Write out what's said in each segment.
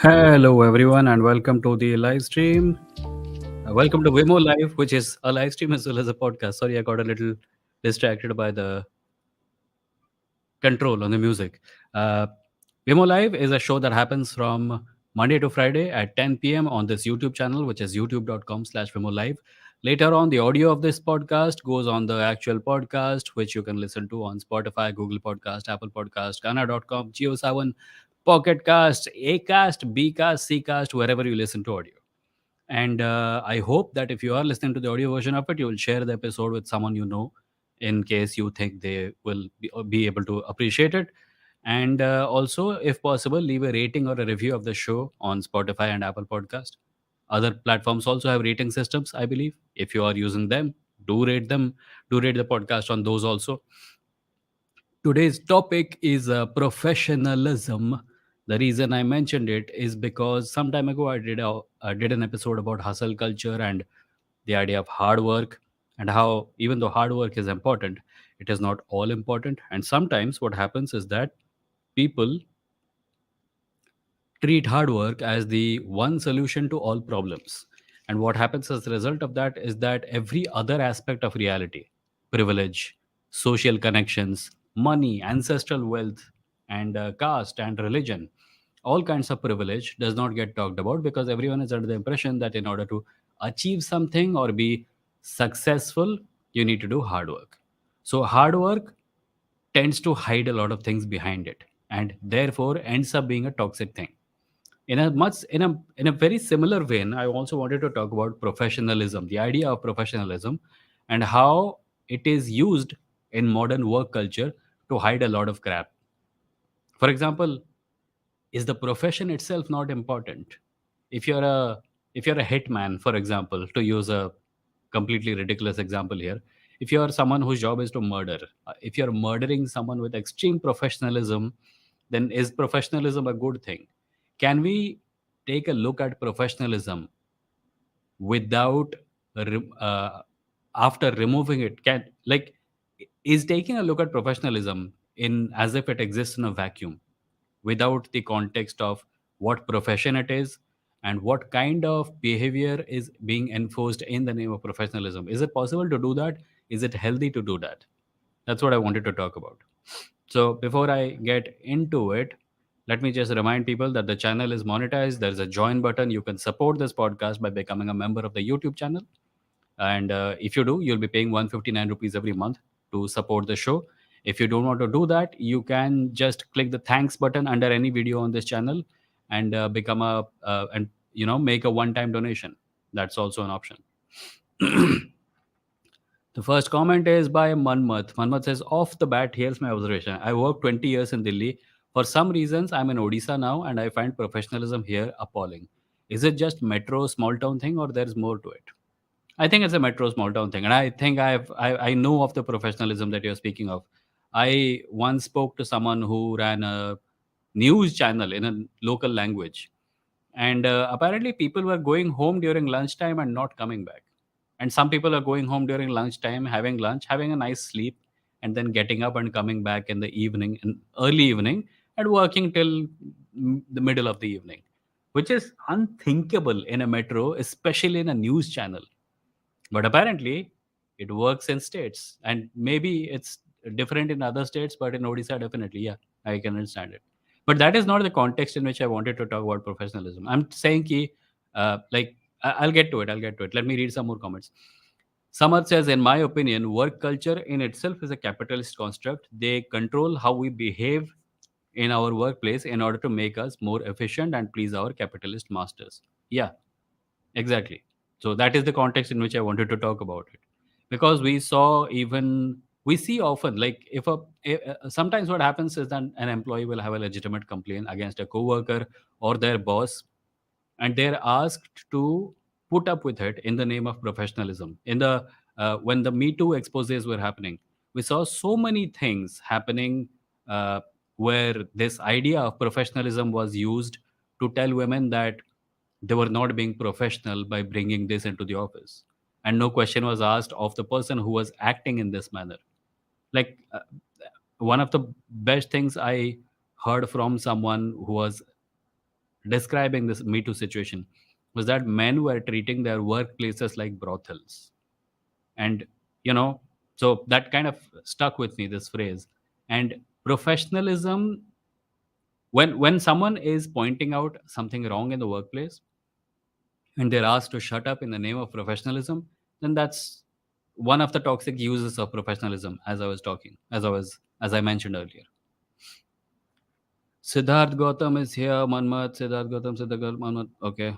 Hello, everyone, and welcome to the live stream. Welcome to Wimo Live, which is a live stream as well as a podcast. Sorry, I got a little distracted by the control on the music. Uh, Wimo Live is a show that happens from Monday to Friday at 10 p.m. on this YouTube channel, which is youtube.com/Wimo Live. Later on, the audio of this podcast goes on the actual podcast, which you can listen to on Spotify, Google Podcast, Apple Podcast, Ghana.com, Geo7, Pocket Cast, Acast, Bcast, Ccast, wherever you listen to audio. And I hope that if you are listening to the audio version of it, you will share the episode with someone you know in case you think they will be able to appreciate it. And also, if possible, leave a rating or a review of the show on Spotify and Apple Podcast. Other platforms also have rating systems, I believe. If you are using them, do rate them, do rate the podcast on those also. Today's topic is professionalism. The reason I mentioned it is because some time ago I did an episode about hustle culture and the idea of hard work, and how even though hard work is important, it is not all important. And sometimes what happens is that people treat hard work as the one solution to all problems. And what happens as a result of that is that every other aspect of reality, privilege, social connections, money, ancestral wealth, and caste and religion, all kinds of privilege does not get talked about because everyone is under the impression that in order to achieve something or be successful, you need to do hard work. So, hard work tends to hide a lot of things behind it and therefore ends up being a toxic thing. In a very similar vein, I also wanted to talk about professionalism, the idea of professionalism, and how it is used in modern work culture to hide a lot of crap. For example, is the profession itself not important? If you're a if you're a hitman, for example, to use a completely ridiculous example here, if you're someone whose job is to murder, if you're murdering someone with extreme professionalism, then is professionalism a good thing? Can we take a look at professionalism without after removing it? Can like is taking a look at professionalism in as if it exists in a vacuum without the context of what profession it is and what kind of behavior is being enforced in the name of professionalism? Is it possible to do that? Is it healthy to do that? That's what I wanted to talk about. So before I get into it, let me just remind people that the channel is monetized. There's a join button. You can support this podcast by becoming a member of the YouTube channel. And if you do, you'll be paying 159 rupees every month to support the show. If you don't want to do that, you can just click the thanks button under any video on this channel and become a and make a one-time donation. That's also an option. The first comment is by Manmat. Manmat says, off the bat, here's my observation. I worked 20 years in Delhi. For some reasons, I'm in Odisha now, and I find professionalism here appalling. Is it just metro small town thing, or there's more to it? I think it's a metro small town thing, and I think I know of the professionalism that you're speaking of. I once spoke to someone who ran a news channel in a local language, and apparently people were going home during lunchtime and not coming back. And some people are going home during lunchtime, having lunch, having a nice sleep, and then getting up and coming back in the evening, in early evening, and working till the middle of the evening, which is unthinkable in a metro, especially in a news channel. But apparently, it works in states, and maybe it's different in other states, but in Odisha, definitely, yeah, I can understand it. But that is not the context in which I wanted to talk about professionalism. I'm saying ki, I'll get to it. I'll get to it. Let me read some more comments. Samarth says, in my opinion, work culture in itself is a capitalist construct. They control how we behave in our workplace in order to make us more efficient and please our capitalist masters. Yeah, exactly. So that is the context in which I wanted to talk about it, because we see often, like sometimes what happens is that an employee will have a legitimate complaint against a coworker or their boss, and they're asked to put up with it in the name of professionalism. In the When the Me Too exposes were happening, we saw so many things happening uh, where this idea of professionalism was used to tell women that they were not being professional by bringing this into the office, and no question was asked of the person who was acting in this manner. Like one of the best things I heard from someone who was describing this Me Too situation was that men were treating their workplaces like brothels. And, you know, so that kind of stuck with me, this phrase. And professionalism, when someone is pointing out something wrong in the workplace and they're asked to shut up in the name of professionalism, then that's one of the toxic uses of professionalism, as I mentioned earlier. Siddharth Gautam is here. Manmat, Siddharth Manmat. Okay.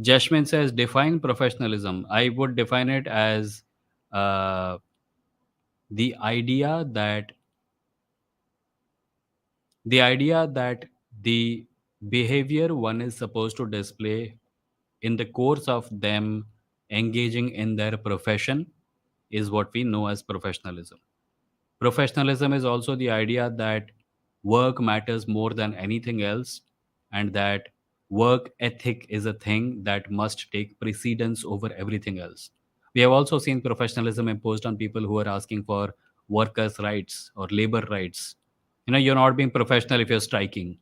Jashmin says, define professionalism. I would define it as uh, the idea that the idea that the behavior one is supposed to display in the course of them engaging in their profession is what we know as professionalism. Professionalism is also the idea that work matters more than anything else, and that work ethic is a thing that must take precedence over everything else. We have also seen professionalism imposed on people who are asking for workers' rights or labor rights. You know, you're not being professional if you're striking.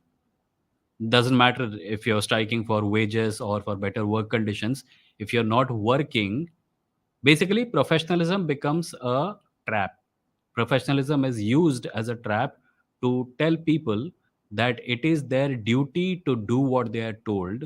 Doesn't matter if you're striking for wages or for better work conditions. If you're not working, basically, professionalism becomes a trap. Professionalism is used as a trap to tell people that it is their duty to do what they are told,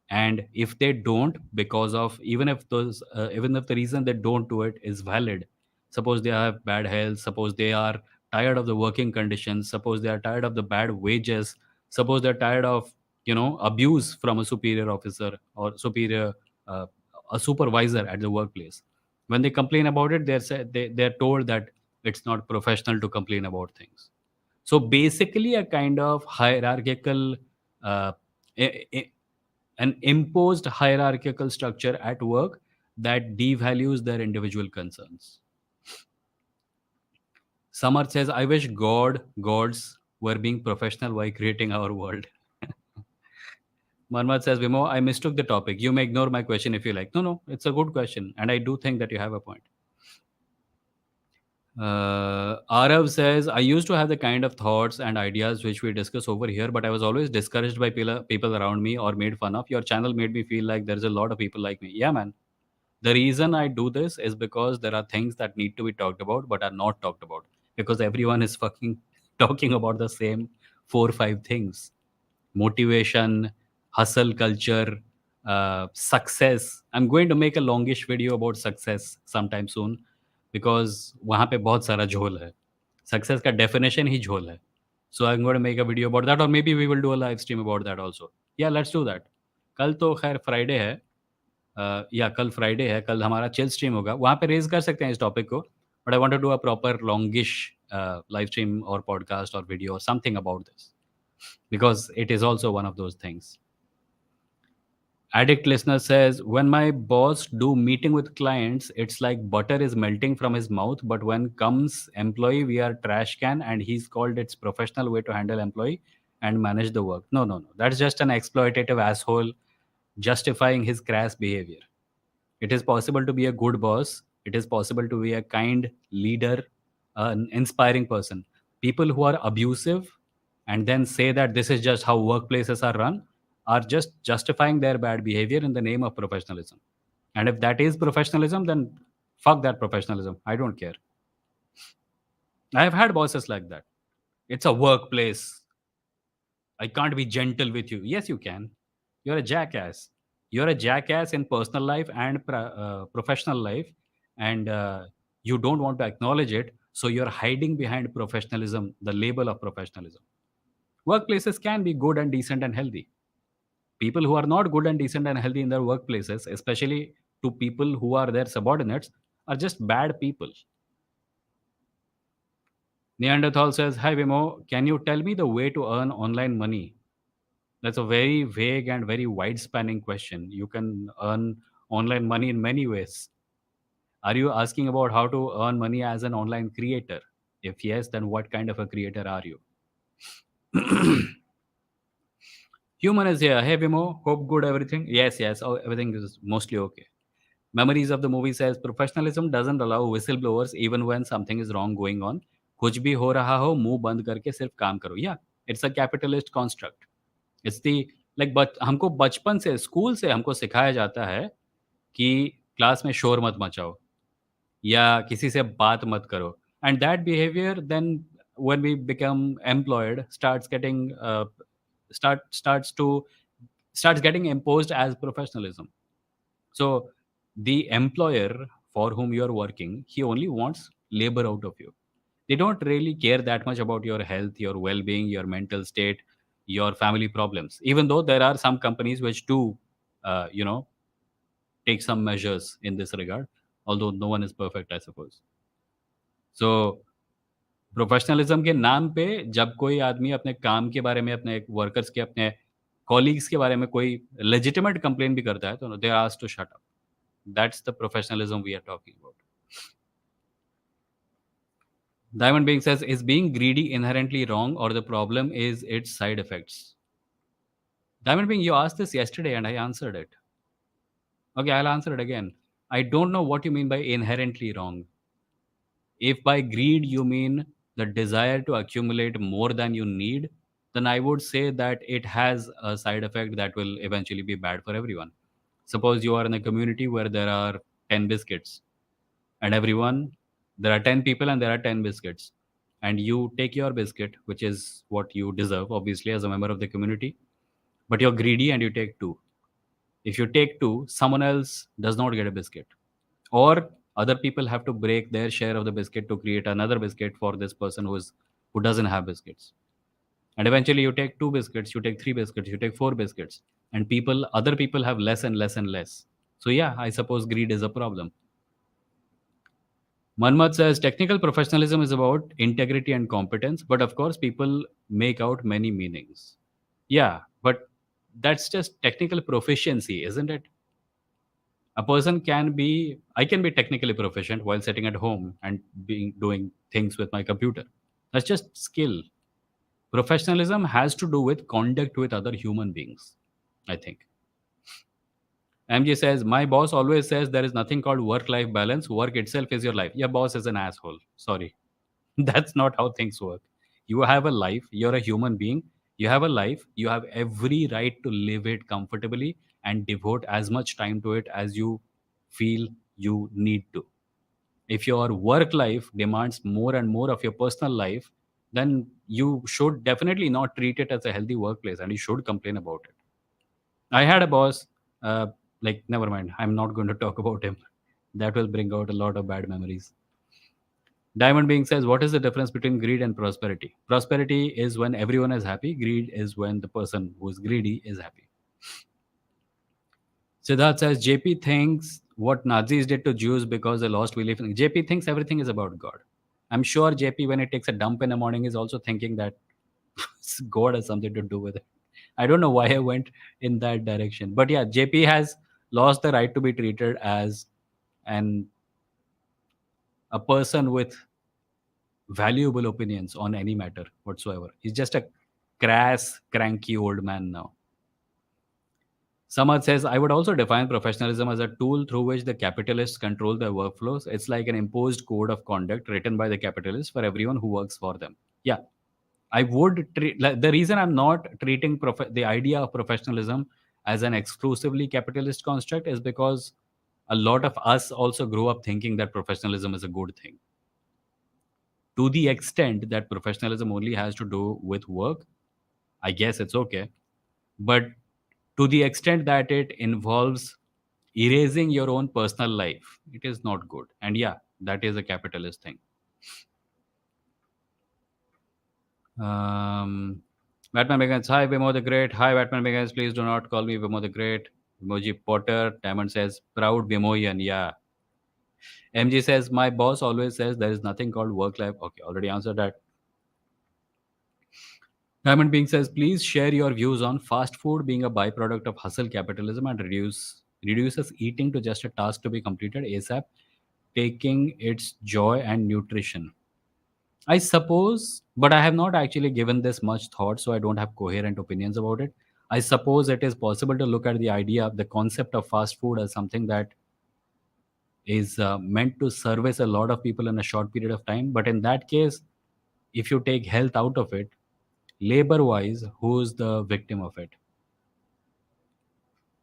and if they don't, because of even if the reason they don't do it is valid, suppose they have bad health, suppose they are tired of the working conditions, suppose they are tired of the bad wages, suppose they're tired of abuse from a superior officer or superior uh, a supervisor at the workplace, when they complain about it, they're told that it's not professional to complain about things. So basically, a kind of hierarchical, uh, i- i- an imposed hierarchical structure at work that devalues their individual concerns. Samar says, I wish gods were being professional while creating our world. Manmat says, Vimo, I mistook the topic. You may ignore my question if you like. No, no, it's a good question. And I do think that you have a point. Arav says, I used to have the kind of thoughts and ideas which we discuss over here, but I was always discouraged by people around me or made fun of. Your channel made me feel like there's a lot of people like me. Yeah, man. The reason I do this is because there are things that need to be talked about but are not talked about, because everyone is fucking talking about the same four or five things: motivation, hustle culture, success. I'm going to make a longish video about success sometime soon, because वहाँ पे बहुत सारा झोल है. Success का definition ही झोल है. So I'm going to make a video about that, or maybe we will do a live stream about that also. Yeah, let's do that. कल तो खैर फ्राइडे है. या कल फ्राइडे है, कल हमारा चिल स्ट्रीम होगा, वहाँ पे रेज कर सकते हैं इस टॉपिक को, but I want to do a proper longish live stream और पॉडकास्ट और वीडियो और something about this, because it is also one of those things. Addict listener says, when my boss do meeting with clients, it's like butter is melting from his mouth, but when comes employee, we are trash can, and he's called its professional way to handle employee and manage the work. No, no, no, that's just an exploitative asshole justifying his crass behavior. It is possible to be a good boss. It is possible to be a kind leader, an inspiring person. People who are abusive and then say that this is just how workplaces are run are just justifying their bad behavior in the name of professionalism. And if that is professionalism, then fuck that professionalism. I don't care. I have had bosses like that. It's a workplace. I can't be gentle with you. Yes, you can. You're a jackass. You're a jackass in personal life and professional life, and you don't want to acknowledge it. So you're hiding behind professionalism, the label of professionalism. Workplaces can be good and decent and healthy. People who are not good and decent and healthy in their workplaces, especially to people who are their subordinates, are just bad people. Neanderthal says, Hi Vimo, can you tell me the way to earn online money? That's a very vague and very wide spanning question. You can earn online money in many ways. Are you asking about how to earn money as an online creator? If yes, then what kind of a creator are you? Human is here. Hey Vimo, hope good everything. Yes, yes, oh, everything is mostly okay. Memories of the movie says professionalism doesn't allow whistleblowers even when something is wrong going on. कुछ भी हो रहा हो मुंह बंद करके सिर्फ काम करो. Yeah, It's a capitalist construct. It's the like बच हमको बचपन से स्कूल से हमको सिखाया जाता है कि क्लास में शोर मत मचाओ या किसी से बात मत करो, and that behaviour then when we become employed starts to starts getting imposed as professionalism. So the employer for whom you are working, he only wants labor out of you. They don't really care that much about your health, your well-being, your mental state, your family problems, even though there are some companies which do you know, take some measures in this regard, although no one is perfect, I suppose. So professionalism के नाम पे जब कोई आदमी अपने काम के बारे में, अपने वर्कर्स के, अपने कॉलीग्स के बारे में कोई लेजिटिमेट कंप्लेन भी करता है, तो they are asked to shut up. That's the professionalism we are talking about. Diamond Being says, is being greedy inherently wrong or the problem is its side effects? Diamond Being, you asked this yesterday and I answered it. Okay, I'll answer it again. I don't know what you mean by inherently wrong. If by greed you mean the desire to accumulate more than you need, then I would say that it has a side effect that will eventually be bad for everyone. Suppose you are in a community where there are 10 biscuits, and everyone, there are 10 people and there are 10 biscuits. And you take your biscuit, which is what you deserve, obviously, as a member of the community, but you're greedy and you take two. If you take two, someone else does not get a biscuit, or other people have to break their share of the biscuit to create another biscuit for this person who doesn't have biscuits. And eventually you take two biscuits, you take three biscuits, you take four biscuits, and other people have less and less and less. So yeah, I suppose greed is a problem. Manmat says technical professionalism is about integrity and competence, but of course people make out many meanings. Yeah, but that's just technical proficiency, isn't it? A person can be, I can be technically proficient while sitting at home and being doing things with my computer. That's just skill. Professionalism has to do with conduct with other human beings, I think. MJ says, my boss always says there is nothing called work life balance. Work itself is your life. Your boss is an asshole. Sorry. That's not how things work. You have a life, you're a human being, you have a life, you have every right to live it comfortably and devote as much time to it as you feel you need to. If your work life demands more and more of your personal life, then you should definitely not treat it as a healthy workplace and you should complain about it. I had a boss, never mind, I'm not going to talk about him. That will bring out a lot of bad memories. Diamond Being says, what is the difference between greed and prosperity? Prosperity is when everyone is happy. Greed is when the person who is greedy is happy. Siddharth says, JP thinks what Nazis did to Jews because they lost belief in. JP thinks everything is about God. I'm sure JP, when he takes a dump in the morning, is also thinking that God has something to do with it. I don't know why I went in that direction. But yeah, JP has lost the right to be treated as an a person with valuable opinions on any matter whatsoever. He's just a crass, cranky old man now. Samad says, I would also define professionalism as a tool through which the capitalists control their workflows. It's like an imposed code of conduct written by the capitalists for everyone who works for them. Yeah, I would treat like, the reason I'm not treating the idea of professionalism as an exclusively capitalist construct is because a lot of us also grew up thinking that professionalism is a good thing. To the extent that professionalism only has to do with work, I guess it's okay. But to the extent that it involves erasing your own personal life, it is not good. And yeah, that is a capitalist thing. Batman Begins, hi Vimo the Great. Hi Batman Begins, please do not call me Vimo the Great. Emoji Potter. Diamond says, proud Vimoian. Yeah. MG says, my boss always says there is nothing called work life. Okay, already answered that. Diamond Being says, please share your views on fast food being a byproduct of hustle capitalism and reduces eating to just a task to be completed ASAP, taking its joy and nutrition. I suppose, but I have not actually given this much thought, so I don't have coherent opinions about it. I suppose it is possible to look at the idea, the concept of fast food as something that is meant to service a lot of people in a short period of time. But in that case, if you take health out of it, labor wise, who's the victim of it?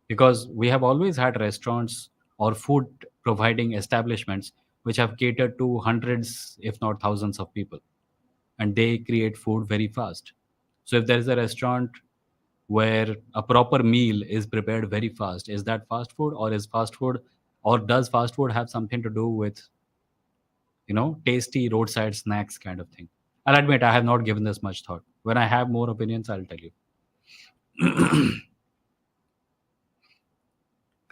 Because we have always had restaurants or food providing establishments which have catered to hundreds, if not thousands, of people, and they create food very fast. So, if there is a restaurant where a proper meal is prepared very fast, is that fast food, or is fast food, or does fast food have something to do with tasty roadside snacks kind of thing? I'll admit I have not given this much thought. When I have more opinions, I'll tell you.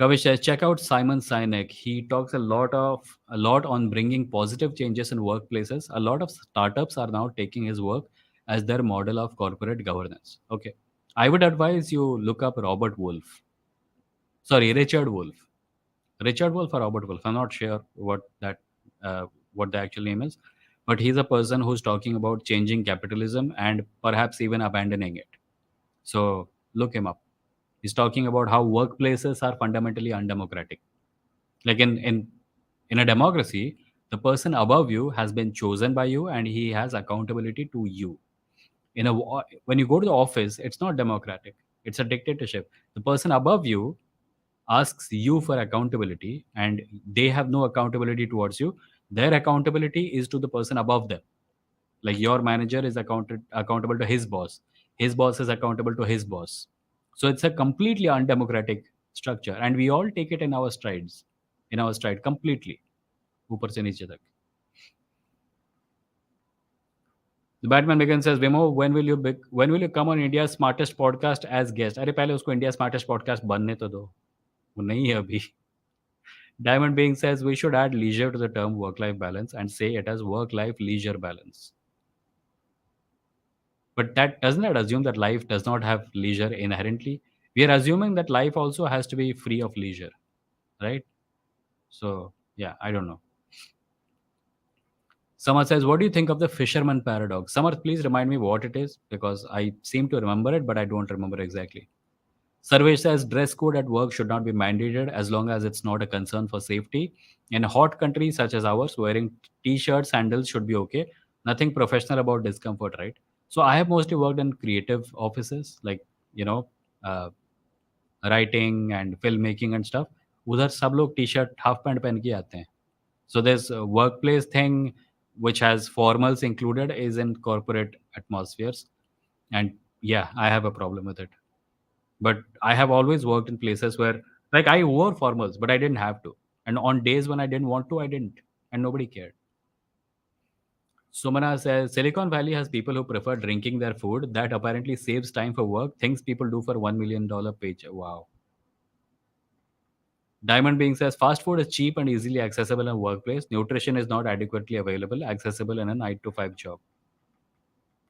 Kavish says, check out Simon Sinek. He talks a lot on bringing positive changes in workplaces. A lot of startups are now taking his work as their model of corporate governance. Okay, I would advise you look up Robert Wolf. Sorry, Richard Wolf. Richard Wolf or Robert Wolf. I'm not sure what the actual name is, but he's a person who's talking about changing capitalism and perhaps even abandoning it. So look him up. He's talking about how workplaces are fundamentally undemocratic. Like in a democracy, the person above you has been chosen by you and he has accountability to you. When you go to the office, it's not democratic. It's a dictatorship. The person above you asks you for accountability and they have no accountability towards you. Their accountability is to the person above them. Like your manager is accountable to his boss is accountable to his boss. So it's a completely undemocratic structure and we all take it in our stride completely. ऊपर से नीचे तक. The Batman Begins says, Vimo, when will you come on India's smartest podcast as guest? अरे पहले उसको India's smartest podcast बनने तो दो. वो नहीं है अभी. Diamond Being says we should add leisure to the term work-life balance and say it as work-life leisure balance. But that assume that life does not have leisure inherently. We are assuming that life also has to be free of leisure, right? So yeah, I don't know. Samar says, what do you think of the fisherman paradox? Samar, please remind me what it is because I seem to remember it, but I don't remember exactly. Survey says dress code at work should not be mandated as long as it's not a concern for safety. In hot countries such as ours, wearing t-shirts, sandals should be okay. Nothing professional about discomfort, right? So I have mostly worked in creative offices, like you know, uh, writing and filmmaking and stuff. उधर सब लोग T shirt half pant पहन के आते हैं. So this workplace thing, which has formals included, is in corporate atmospheres, and yeah, I have a problem with it. But I have always worked in places where, like, I wore formals, but I didn't have to. And on days when I didn't want to, I didn't, and nobody cared. Sumana says Silicon Valley has people who prefer drinking their food. That apparently saves time for work. Things people do for $1 million paycheck. Wow. Diamond Being says fast food is cheap and easily accessible in a workplace. Nutrition is not adequately available, accessible in a 9 to 5 job.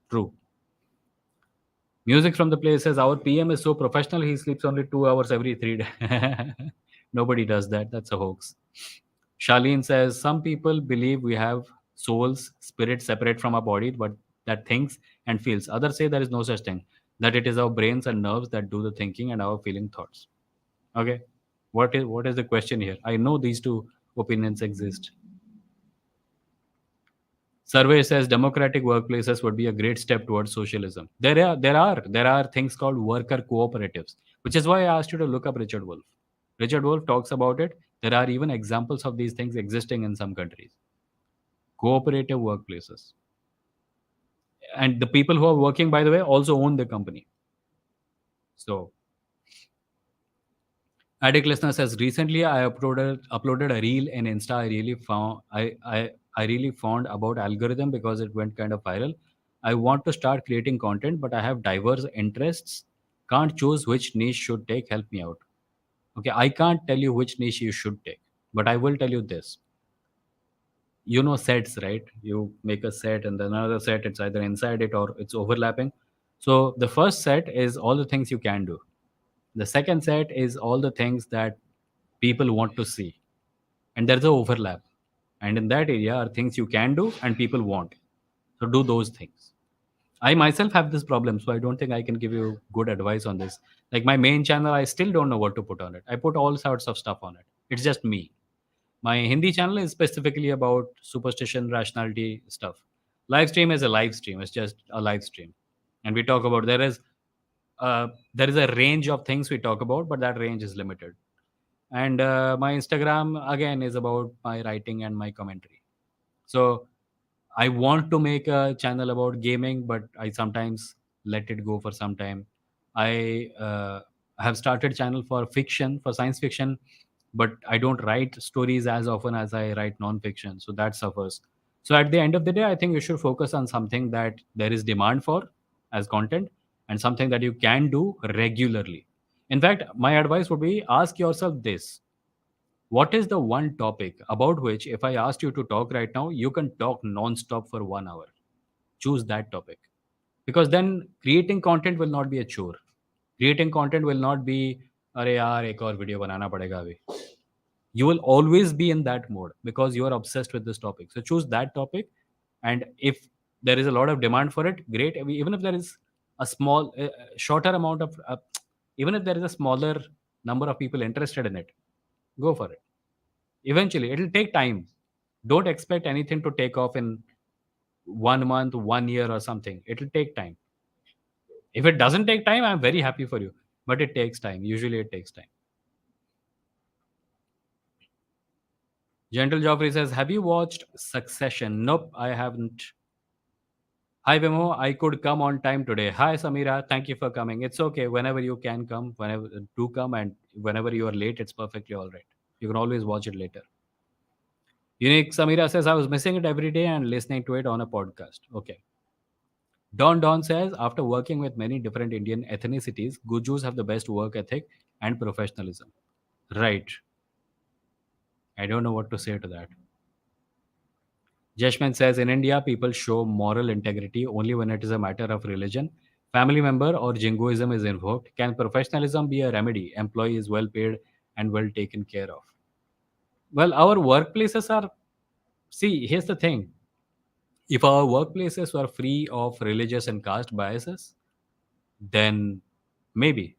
True. Music from the place says our PM is so professional, he sleeps only 2 hours every 3 days. Nobody does that. That's a hoax. Charlene says some people believe we have souls, spirits separate from our body, but that thinks and feels. Others say there is no such thing, that it is our brains and nerves that do the thinking and our feeling thoughts. Okay. What is the question here? I know these two opinions exist. Survey says democratic workplaces would be a great step towards socialism. There are things called worker cooperatives, which is why I asked you to look up Richard Wolff. Richard Wolff talks about it. There are even examples of these things existing in some countries. Cooperative workplaces, and the people who are working, by the way, also own the company. So Addict listener says recently I uploaded a reel in Insta. I really found about algorithm because it went kind of viral. I want to start creating content, but I have diverse interests. Can't choose which niche should take. Help me out. Okay, I can't tell you which niche you should take, but I will tell you this. You know sets, right? You make a set and then another set. It's either inside it or it's overlapping. So the first set is all the things you can do. The second set is all the things that people want to see. And there's an overlap. And in that area are things you can do and people want. So do those things. I myself have this problem, so I don't think I can give you good advice on this. Like my main channel, I still don't know what to put on it. I put all sorts of stuff on it. It's just me. My Hindi channel is specifically about superstition, rationality stuff. Live stream is a live stream. It's just a live stream. and we talk about there is a range of things we talk about, but that range is limited. And my Instagram again is about my writing and my commentary. So I want to make a channel about gaming, but I sometimes let it go for some time. I have started channel for fiction, for science fiction, but I don't write stories as often as I write non-fiction, so that suffers. So at the end of the day, I think you should focus on something that there is demand for as content, and something that you can do regularly. In fact, my advice would be, ask yourself this: what is the one topic about which, if I asked you to talk right now, you can talk non-stop for 1 hour? Choose that topic. Because then creating content will not be a chore. Creating content will not be, अरे यार एक और video बनाना पड़ेगा अभी. You will always be in that mode because you are obsessed with this topic. So choose that topic, and if there is a lot of demand for it, great. Even if there is a small, shorter amount of, even if there is a smaller number of people interested in it, go for it. Eventually, it'll take time. Don't expect anything to take off in 1 month, 1 year, or something. It'll take time. If it doesn't take time, I'm very happy for you. But it takes time. Usually, it takes time. Gentle Joffrey says, have you watched Succession? Nope, I haven't. Hi, Vimo. I could come on time today. Hi, Samira. Thank you for coming. It's okay. Whenever you can come, whenever do come, and whenever you are late, it's perfectly all right. You can always watch it later. Unique Samira says, I was missing it every day and listening to it on a podcast. Okay. Don says, after working with many different Indian ethnicities, Gujus have the best work ethic and professionalism. Right. I don't know what to say to that. Jashman says, in India, people show moral integrity only when it is a matter of religion, family member, or jingoism is invoked. Can professionalism be a remedy? Employee is well paid and well taken care of. Well, our workplaces are, see, here's the thing. If our workplaces were free of religious and caste biases, then maybe.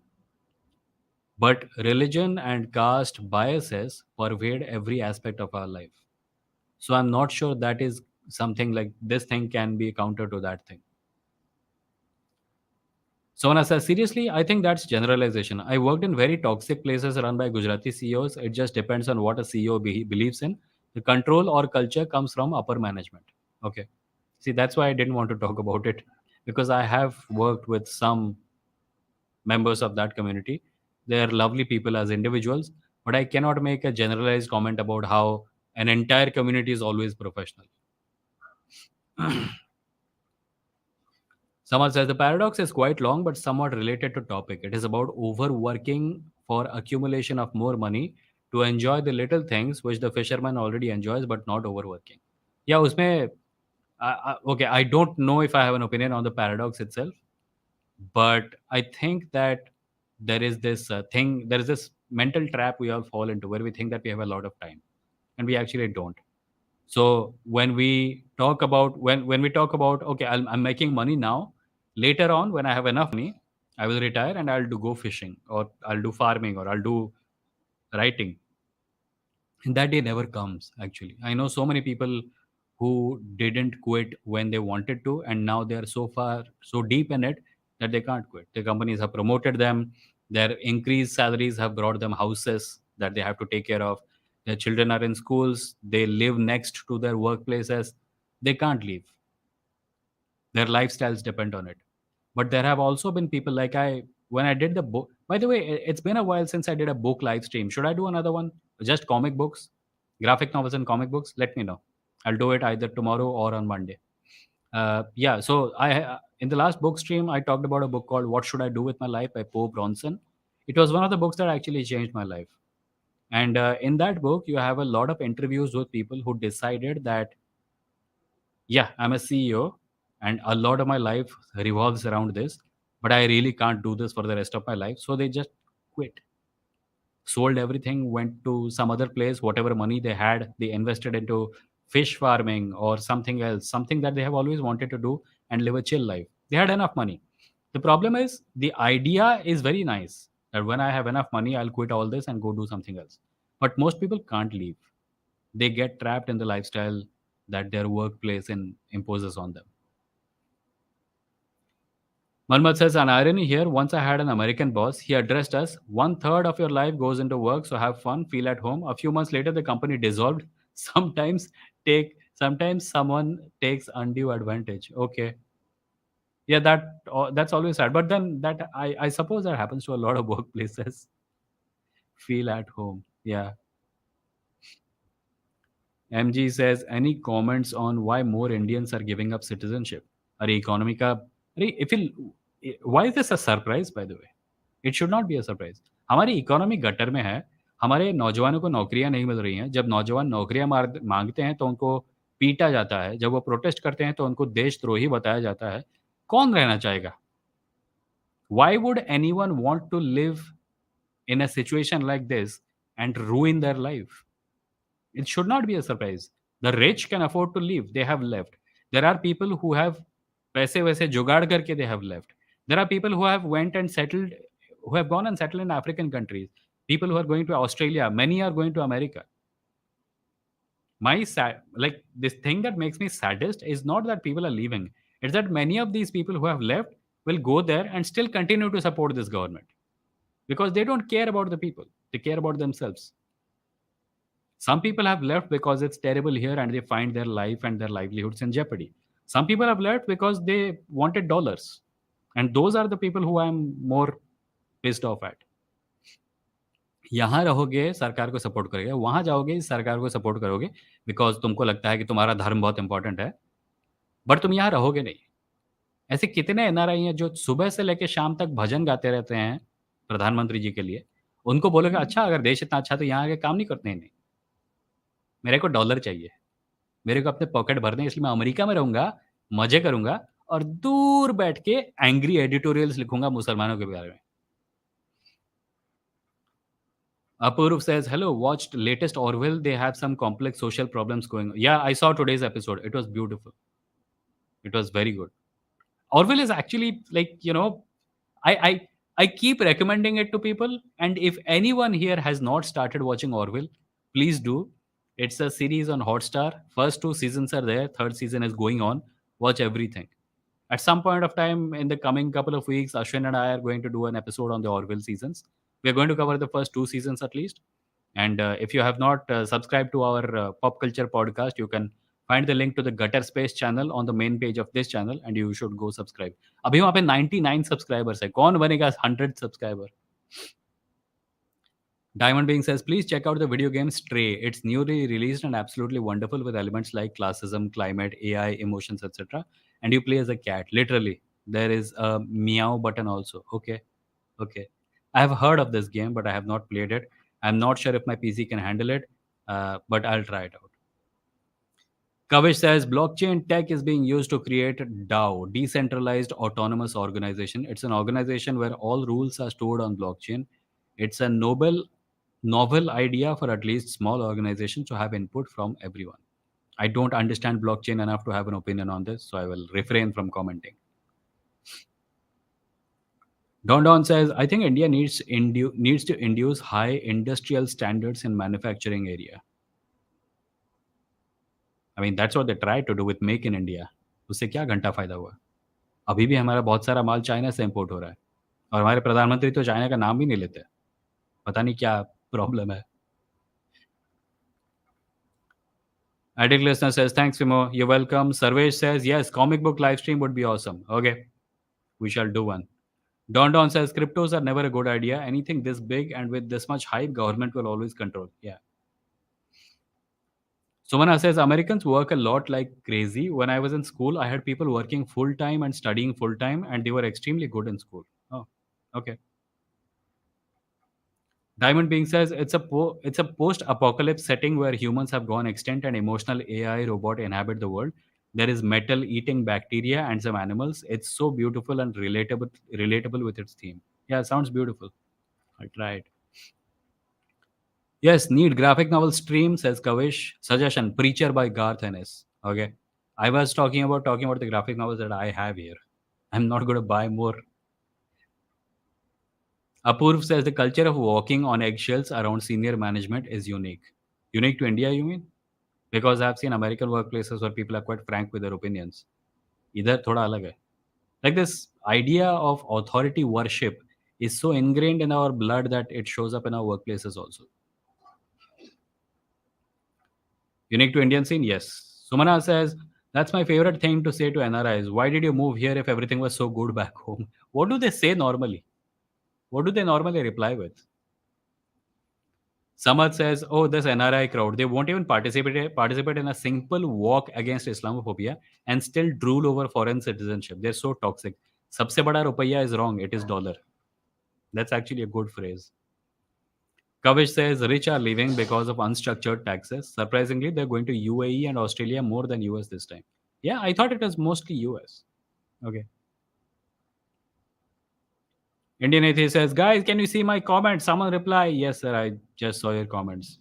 But religion and caste biases pervade every aspect of our life. So I'm not sure that is something like this thing can be counter to that thing. Sona says, seriously, I think that's generalization. I worked in very toxic places run by Gujarati CEOs. It just depends on what a CEO believes in. The control or culture comes from upper management. Okay. See, that's why I didn't want to talk about it, because I have worked with some members of that community. They are lovely people as individuals, but I cannot make a generalized comment about how an entire community is always professional. Someone says the paradox is quite long but somewhat related to topic. It is about overworking for accumulation of more money to enjoy the little things which the fisherman already enjoys, but not overworking. Yeah, usme, okay, I don't know if I have an opinion on the paradox itself, but I think that there is this mental trap we all fall into where we think that we have a lot of time, and we actually don't. So when we talk about, okay, I'm making money now, later on when I have enough money, I will retire and I'll do go fishing, or I'll do farming, or I'll do writing. And that day never comes. Actually, I know so many people who didn't quit when they wanted to, and now they are so far so deep in it that they can't quit. The companies have promoted them, their increased salaries have brought them houses that they have to take care of, their children are in schools, they live next to their workplaces, they can't leave. Their lifestyles depend on it. But there have also been people like, I when I did the book, by the way, it's been a while since I did a book live stream. Should I do another one? Just comic books, graphic novels and comic books? Let me know. I'll do it either tomorrow or on Monday. Yeah, so in the last book stream I talked about a book called What Should I Do With My Life by Poe Bronson. It was one of the books that actually changed my life. And in that book you have a lot of interviews with people who decided that, yeah, I'm a CEO and a lot of my life revolves around this, but I really can't do this for the rest of my life. So they just quit, sold everything, went to some other place, whatever money they had, they invested into fish farming or something else, something that they have always wanted to do, and live a chill life. They had enough money. The problem is, the idea is very nice that when I have enough money, I'll quit all this and go do something else. But most people can't leave. They get trapped in the lifestyle that their workplace imposes on them. Manmat says, an irony here. Once I had an American boss. He addressed us. One third of your life goes into work, so have fun, feel at home. A few months later, the company dissolved. Sometimes someone takes undue advantage. Okay, yeah, that's always sad. But then I suppose that happens to a lot of workplaces. Feel at home. Yeah. MG says, any comments on why more Indians are giving up citizenship? अरे economy का अरे if you why is this a surprise by the way? It should not be a surprise. हमारी economy gutter में है, हमारे नौजवानों को नौकरियाँ नहीं मिल रही हैं। जब नौजवान नौकरियाँ माँगते हैं तो उनको पीटा जाता है, जब वो प्रोटेस्ट करते हैं तो उनको देशद्रोही बताया जाता है। कौन रहना चाहेगा? Why would anyone want to live in a situation like this and ruin their life? It should not be a surprise. The rich can afford to leave. They have left. There are people who have पैसे वैसे जुगाड़ करके they have left. There are people who have went and settled, who have gone and settled in African countries. People who are going to Australia. Many are going to America. Like this thing that makes me saddest is not that people are leaving. It's that many of these people who have left will go there and still continue to support this government because they don't care about the people. They care about themselves. Some people have left because it's terrible here and they find their life and their livelihoods in jeopardy. Some people have left because they wanted dollars. And those are the people who I'm more pissed off at. यहाँ रहोगे सरकार को support करोगे, वहाँ जाओगे सरकार को support करोगे बिकॉज़ तुमको लगता है कि तुम्हारा धर्म बहुत इम्पोर्टेंट है, बट तुम यहाँ रहोगे नहीं। ऐसे कितने एनआरआई हैं जो सुबह से लेके शाम तक भजन गाते रहते हैं प्रधानमंत्री जी के लिए। उनको बोलोगे अच्छा अगर देश इतना अच्छा है तो यहाँ आके काम नहीं करते हैं? नहीं, मेरे को डॉलर चाहिए। मेरे को अपने पॉकेट भरने हैं इसलिए मैं अमेरिका में रहूँगा, मज़े करूँगा और दूर बैठ के एंग्री एडिटोरियल्स लिखूँगा मुसलमानों के बारे में। Apurv says, "Hello, watched latest Orwell. They have some complex social problems going on." Yeah, I saw today's episode. It was beautiful. It was very good. Orwell is actually like, I keep recommending it to people, and if anyone here has not started watching Orwell, please do. It's a series on Hotstar. First two seasons are there. Third season is going on. Watch everything. At some point of time in the coming couple of weeks, Ashwin and I are going to do an episode on the Orville seasons. We are going to cover the first two seasons at least. And if you have not subscribed to our pop culture podcast, you can find the link to the Gutter Space channel on the main page of this channel, and you should go subscribe. अभी वहाँ पे 99 subscribers है. कौन बनेगा 100 subscriber? Diamond Being says, please check out the video game Stray. It's newly released and absolutely wonderful with elements like classism, climate, AI, emotions, etc. And you play as a cat. Literally, there is a meow button also. Okay, okay. I have heard of this game, but I have not played it. I'm not sure if my PC can handle it, but I'll try it out. Kavish says blockchain tech is being used to create DAO, decentralized autonomous organization. It's an organization where all rules are stored on blockchain. It's a novel idea for at least small organizations to have input from everyone. I don't understand blockchain enough to have an opinion on this, so I will refrain from commenting. Don Don says, I think India needs to induce high industrial standards in manufacturing area. I mean, that's what they tried to do with Make in India. उससे क्या घंटा फायदा हुआ? अभी भी हमारा बहुत सारा माल चाइना से इंपोर्ट हो रहा है और हमारे प्रधानमंत्री तो चाइना का नाम भी नहीं लेते। पता नहीं क्या प्रॉब्लम है। Addict listener says, thanks, Fimo. You're welcome. Sarvesh says, yes, comic book live stream would be awesome. Okay, we shall do one. Don Don says, cryptos are never a good idea. Anything this big and with this much hype, government will always control. Yeah. Sumana says, Americans work a lot like crazy. When I was in school, I had people working full time and studying full time, and they were extremely good in school. Oh, okay. Diamond Being says it's a post-apocalypse setting where humans have gone extinct and emotional AI robot inhabit the world. There is metal eating bacteria and some animals. It's so beautiful and relatable with its theme. Yeah, sounds beautiful. I tried. Yes, need graphic novel stream, says Kavish. Suggestion: Preacher by Garth Ennis. Okay. I was talking about the graphic novels that I have here. I'm not going to buy more. Apurv says the culture of walking on eggshells around senior management is unique. Unique to India, you mean? Because I've seen American workplaces where people are quite frank with their opinions. इधर थोड़ा अलग है. Like this, idea of authority worship is so ingrained in our blood that it shows up in our workplaces also. Unique to Indian scene, yes. Sumana says, that's my favorite thing to say to NRIs. Why did you move here if everything was so good back home? What do they say normally? What do they normally reply with? Samad says, oh, this NRI crowd, they won't even participate in a simple walk against Islamophobia and still drool over foreign citizenship. They're so toxic. Sabse bada rupaya is wrong. It is dollar. That's actually a good phrase. Kavish says rich are leaving because of unstructured taxes. Surprisingly, they're going to UAE and Australia more than US this time. Yeah, I thought it was mostly US. Okay. Indian Atheist says, guys, can you see my comments? Someone reply, yes, sir, I just saw your comments.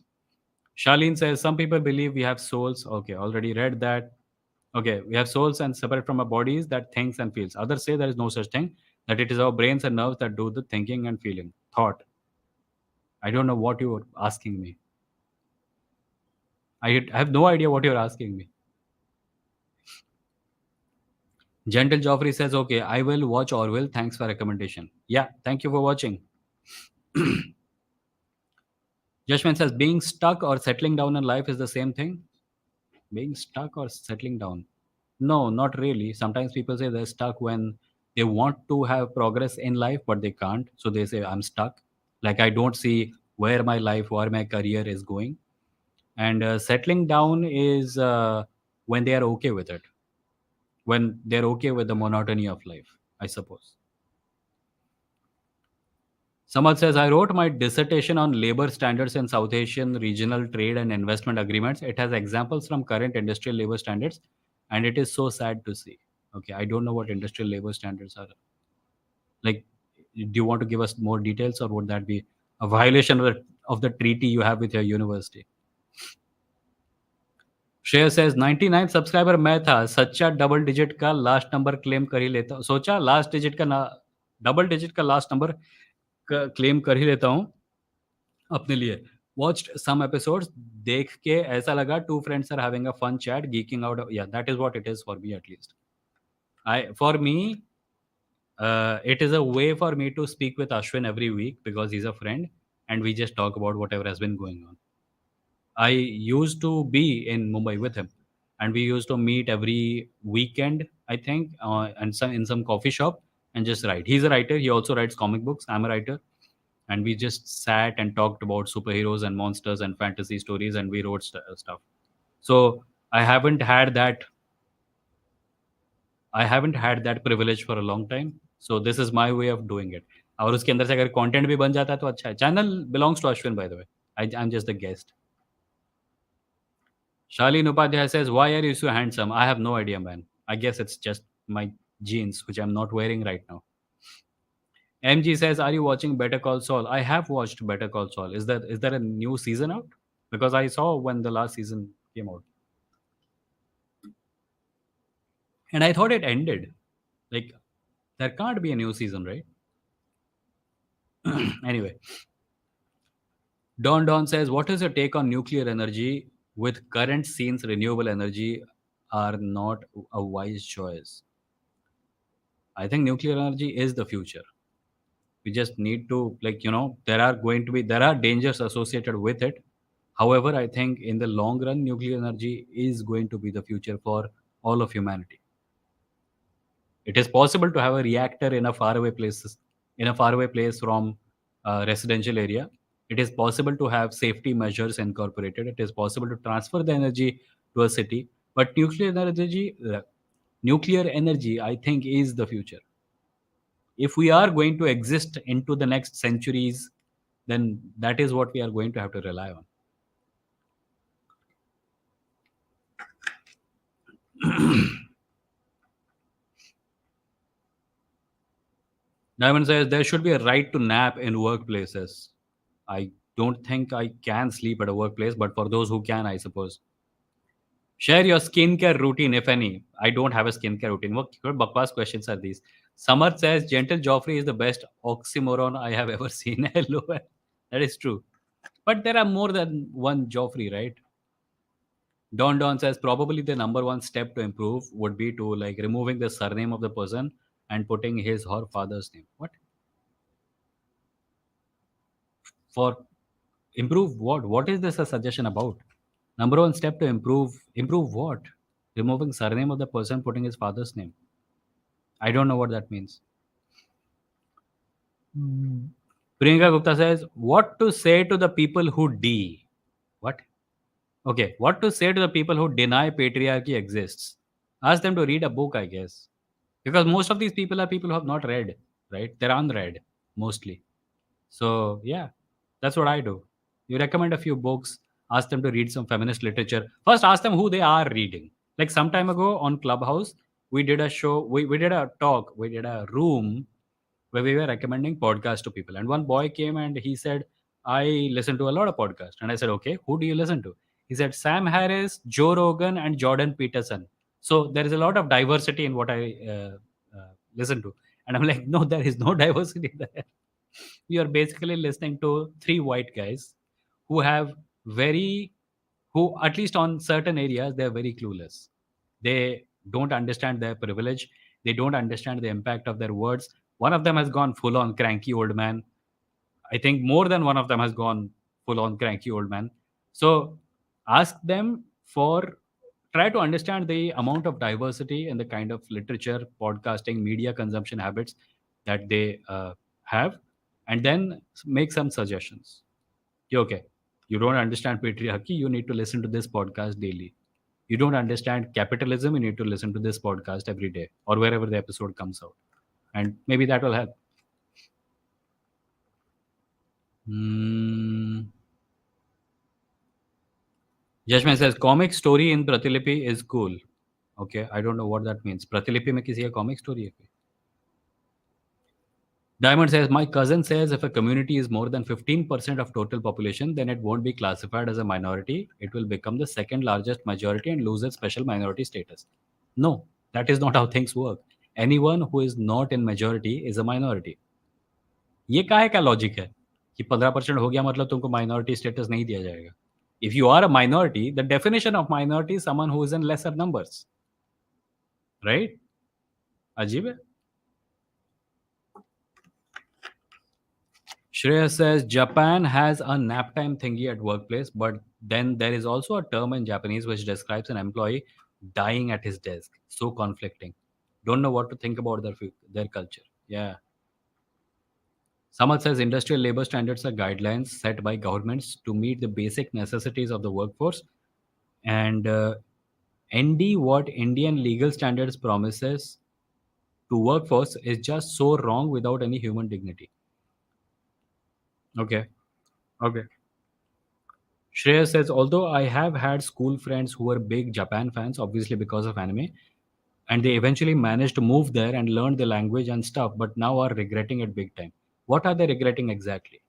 Charlene says, some people believe we have souls. Okay, already read that. Okay, we have souls and separate from our bodies that thinks and feels. Others say there is no such thing, that it is our brains and nerves that do the thinking and feeling. Thought. I don't know what you are asking me. I have no idea what you're asking me. Gentle Joffrey says, okay, I will watch Orwell. Thanks for recommendation. Yeah, thank you for watching. Jashman says, being stuck or settling down in life is the same thing. Being stuck or settling down? No, not really. Sometimes people say they're stuck when they want to have progress in life, but they can't. So they say, I'm stuck. Like, I don't see where my life or my career is going. And settling down is when they are okay with it, when they're okay with the monotony of life, I suppose. Samad says, I wrote my dissertation on labor standards in South Asian regional trade and investment agreements. It has examples from current industrial labor standards, and it is so sad to see. Okay, I don't know what industrial labor standards are. Like, do you want to give us more details, or would that be a violation of the treaty you have with your university? श्रेय says 99 subscriber मैं था सच्चा double digit का last number claim कर ही लेता हूँ सोचा last digit का ना डबल डिजिट का लास्ट नंबर क्लेम कर ही लेता हूँ अपने लिए watched some episodes देख के ऐसा लगा two friends are having a fun chat geeking out yeah that is what it is for me at least I for me it is a way for me to speak with Ashwin every week because he's a friend and we just talk about whatever has been going on. I used to be in Mumbai with him, and we used to meet every weekend, I think, and some in some coffee shop and just write. He's a writer. He also writes comic books. I'm a writer, and we just sat and talked about superheroes and monsters and fantasy stories, and we wrote stuff. So I haven't had that. I haven't had that privilege for a long time. So this is my way of doing it. और उसके अंदर से अगर content भी बन जाता है तो अच्छा है. Channel belongs to Ashwin, by the way. I'm just the guest. Shalin Upadhyay says, why are you so handsome? I have no idea, man. I guess it's just my jeans, which I'm not wearing right now. MG says, are you watching Better Call Saul? I have watched Better Call Saul. Is there a new season out? Because I saw when the last season came out. And I thought it ended. Like, there can't be a new season, right? Anyway, Don says, what is your take on nuclear energy? With current scenes, renewable energy are not a wise choice. I think nuclear energy is the future. We just need to, like, there are dangers associated with it. However, I think in the long run, nuclear energy is going to be the future for all of humanity. It is possible to have a reactor in a faraway places, in a faraway place from a residential area. It is possible to have safety measures incorporated. It is possible to transfer the energy to a city. But nuclear energy, I think, is the future. If we are going to exist into the next centuries, then that is what we are going to have to rely on. Diamond says there should be a right to nap in workplaces. I don't think I can sleep at a workplace, but for those who can, I suppose. Share your skincare routine, if any. I don't have a skincare routine. What bakwas questions are these? Samar says Gentle Joffrey is the best oxymoron I have ever seen. Hello. That is true. But there are more than one Joffrey, right? Don says probably the number one step to improve would be to like removing the surname of the person and putting his or father's name. What? For improve what? What is this a suggestion about? Number one step to improve what? Removing surname of the person, putting his father's name. I don't know what that means. Priyanka Gupta says, what to say to the people who what? Okay, what to say to the people who deny patriarchy exists? Ask them to read a book, I guess. Because most of these people are people who have not read, right? They're unread, mostly. So, yeah, that's what I do. You recommend a few books, ask them to read some feminist literature. First, ask them who they are reading. Like some time ago on Clubhouse, we did a show, we did a talk, we did a room where we were recommending podcasts to people. And one boy came and he said, I listen to a lot of podcasts. And I said, okay, who do you listen to? He said, Sam Harris, Joe Rogan, and Jordan Peterson. So there is a lot of diversity in what I listen to. And I'm like, no, there is no diversity there. We are basically listening to three white guys who have very, who at least on certain areas, they're very clueless. They don't understand their privilege. They don't understand the impact of their words. One of them has gone full on cranky old man. I think more than one of them has gone full on cranky old man. So ask them for, try to understand the amount of diversity and the kind of literature, podcasting, media consumption habits that they have, and then make some suggestions. Okay, you don't understand patriarchy, you need to listen to this podcast daily. You don't understand capitalism, you need to listen to this podcast every day or wherever the episode comes out. And maybe that will help. Hmm. Jashman says comic story in Pratilipi is cool. Okay, I don't know what that means. Pratilipi में किसी का comic story है क्या? Diamond says, my cousin says if a community is more than 15% of total population, then it won't be classified as a minority. It will become the second largest majority and lose its special minority status. No, that is not how things work. Anyone who is not in majority is a minority. ये काहे का logic है कि 15% हो गया मतलब तुमको minority status नहीं दिया जाएगा. If you are a minority, the definition of minority is someone who is in lesser numbers, right? अजीब है. Shreya says Japan has a nap time thingy at workplace, but then there is also a term in Japanese which describes an employee dying at his desk. So conflicting. Don't know what to think about their culture. Yeah. Samat says industrial labor standards are guidelines set by governments to meet the basic necessities of the workforce. And ND, what Indian legal standards promises to workforce is just so wrong without any human dignity. Okay. Okay. Shreya says, although I have had school friends who were big Japan fans, obviously because of anime, and they eventually managed to move there and learn the language and stuff, but now are regretting it big time. What are they regretting exactly?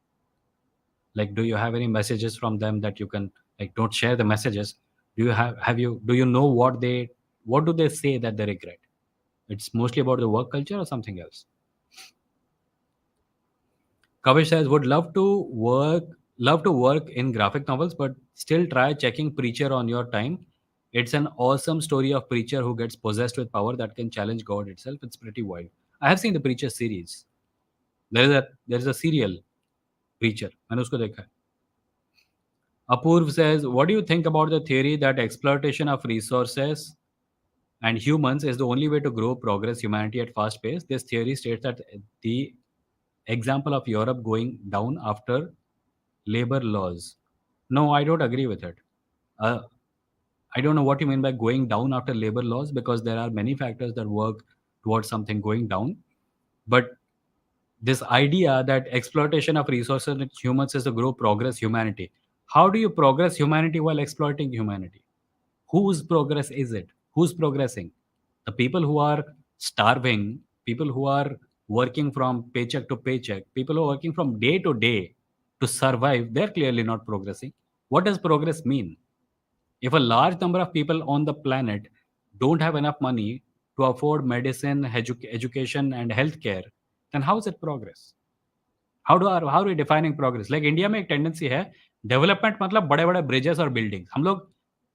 Like, do you have any messages from them that you can, like, don't share the messages? Do you know what do they say that they regret? It's mostly about the work culture or something else. Kavish says, would love to work in graphic novels, but still try checking Preacher on your time. It's an awesome story of Preacher who gets possessed with power that can challenge God itself. It's pretty wild. I have seen the Preacher series. There is a serial Preacher. मैंने उसको देखा है. Apurv says, what do you think about the theory that exploitation of resources and humans is the only way to grow progress humanity at fast pace? This theory states that the example of Europe going down after labor laws. No, I don't agree with it. Uh, I don't know what you mean by going down after labor laws because there are many factors that work towards something going down. But this idea that exploitation of resources and humans is to grow progress humanity. How do you progress humanity while exploiting humanity? Whose progress is it? Who's progressing? The people who are starving, people who are working from paycheck to paycheck, people who are working from day to day to survive, they're clearly not progressing. What does progress mean? If a large number of people on the planet don't have enough money to afford medicine, education, and healthcare, then how is it progress? How are we defining progress? Like India में एक tendency है development मतलब बड़े बड़े bridges और buildings. हम लोग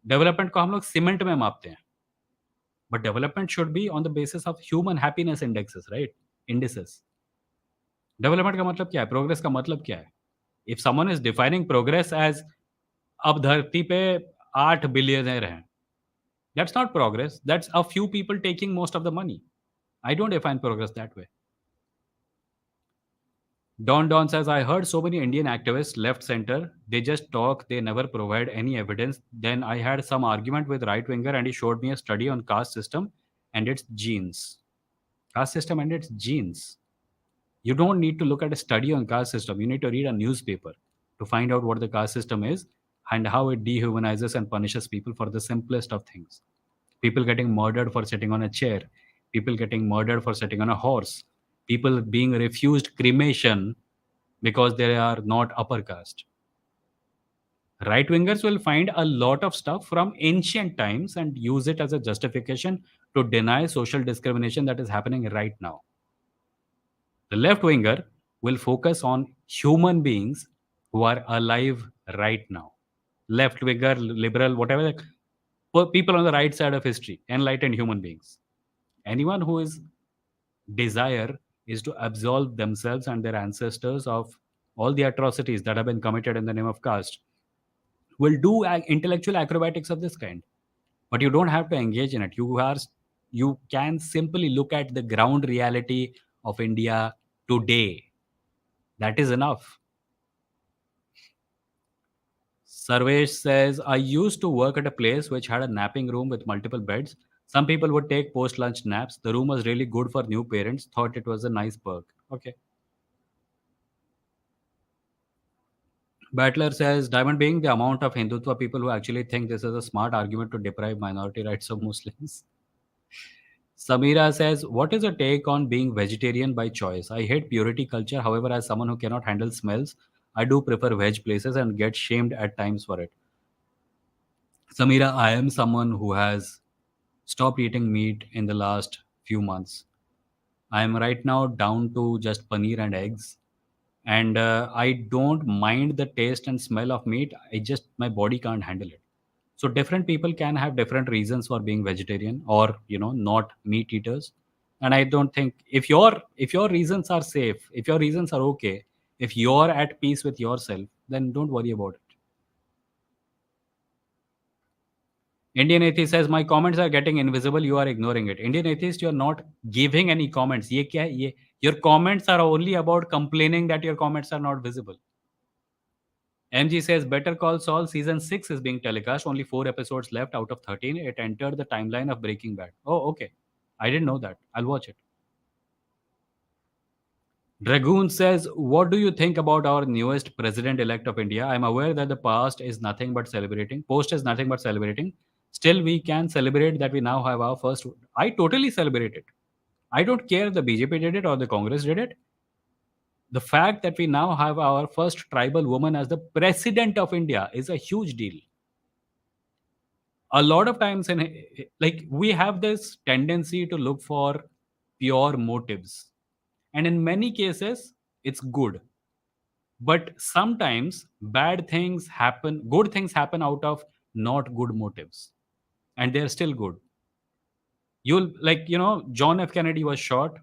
development को हम लोग सीमेंट में मापते हैं. But development should be on the basis of human happiness indexes, right? Indices. Development का मतलब क्या है? प्रोग्रेस का मतलब क्या है? If someone is defining progress as अब धरती पे 8 बिलियनर हैं, that's not progress, that's a few people taking most of the money. I don't define progress that way. Don says, I heard so many Indian activists left center. They just talk, they never provide any evidence. Then I had some argument with right winger and he showed me a study on caste system and its genes. Caste system and its genes. You don't need to look at a study on caste system. You need to read a newspaper to find out what the caste system is and how it dehumanizes and punishes people for the simplest of things. People getting murdered for sitting on a chair, people getting murdered for sitting on a horse, people being refused cremation because they are not upper caste. Right wingers will find a lot of stuff from ancient times and use it as a justification to deny social discrimination that is happening right now. The left winger will focus on human beings who are alive right now. Left winger, liberal, whatever, people on the right side of history, enlightened human beings. Anyone who is desire is to absolve themselves and their ancestors of all the atrocities that have been committed in the name of caste will do intellectual acrobatics of this kind, but you don't have to engage in it. You can simply look at the ground reality of India today. That is enough. Sarvesh says, I used to work at a place which had a napping room with multiple beds. Some people would take post lunch naps. The room was really good for new parents, thought it was a nice perk. Okay. Battler says, Diamond being the amount of Hindutva people who actually think this is a smart argument to deprive minority rights of Muslims. Samira says, what is your take on being vegetarian by choice? I hate purity culture. However, as someone who cannot handle smells, I do prefer veg places and get shamed at times for it. Samira, I am someone who has stopped eating meat in the last few months. I am right now down to just paneer and eggs. And I don't mind the taste and smell of meat. I just, my body can't handle it. So different people can have different reasons for being vegetarian or, not meat eaters. And I don't think if your reasons are safe, if your reasons are okay, if you're at peace with yourself, then don't worry about it. Indian atheist says, my comments are getting invisible, you are ignoring it. Indian atheist, you're not giving any comments. Ye kya hai? Your comments are only about complaining that your comments are not visible. MG says Better Call Saul season 6 is being telecast. Only 4 episodes left out of 13. It entered the timeline of Breaking Bad. Oh, okay. I didn't know that. I'll watch it. Dragoon says, what do you think about our newest president elect of India? I'm aware that the past is nothing but celebrating. Post is nothing but celebrating. Still, we can celebrate that we now have our first. I totally celebrate it. I don't care if the BJP did it or the Congress did it. The fact that we now have our first tribal woman as the president of India is a huge deal. A lot of times like we have this tendency to look for pure motives, and in many cases it's good, but sometimes good things happen out of not good motives, and they're still good. You'll like John F. Kennedy was shot,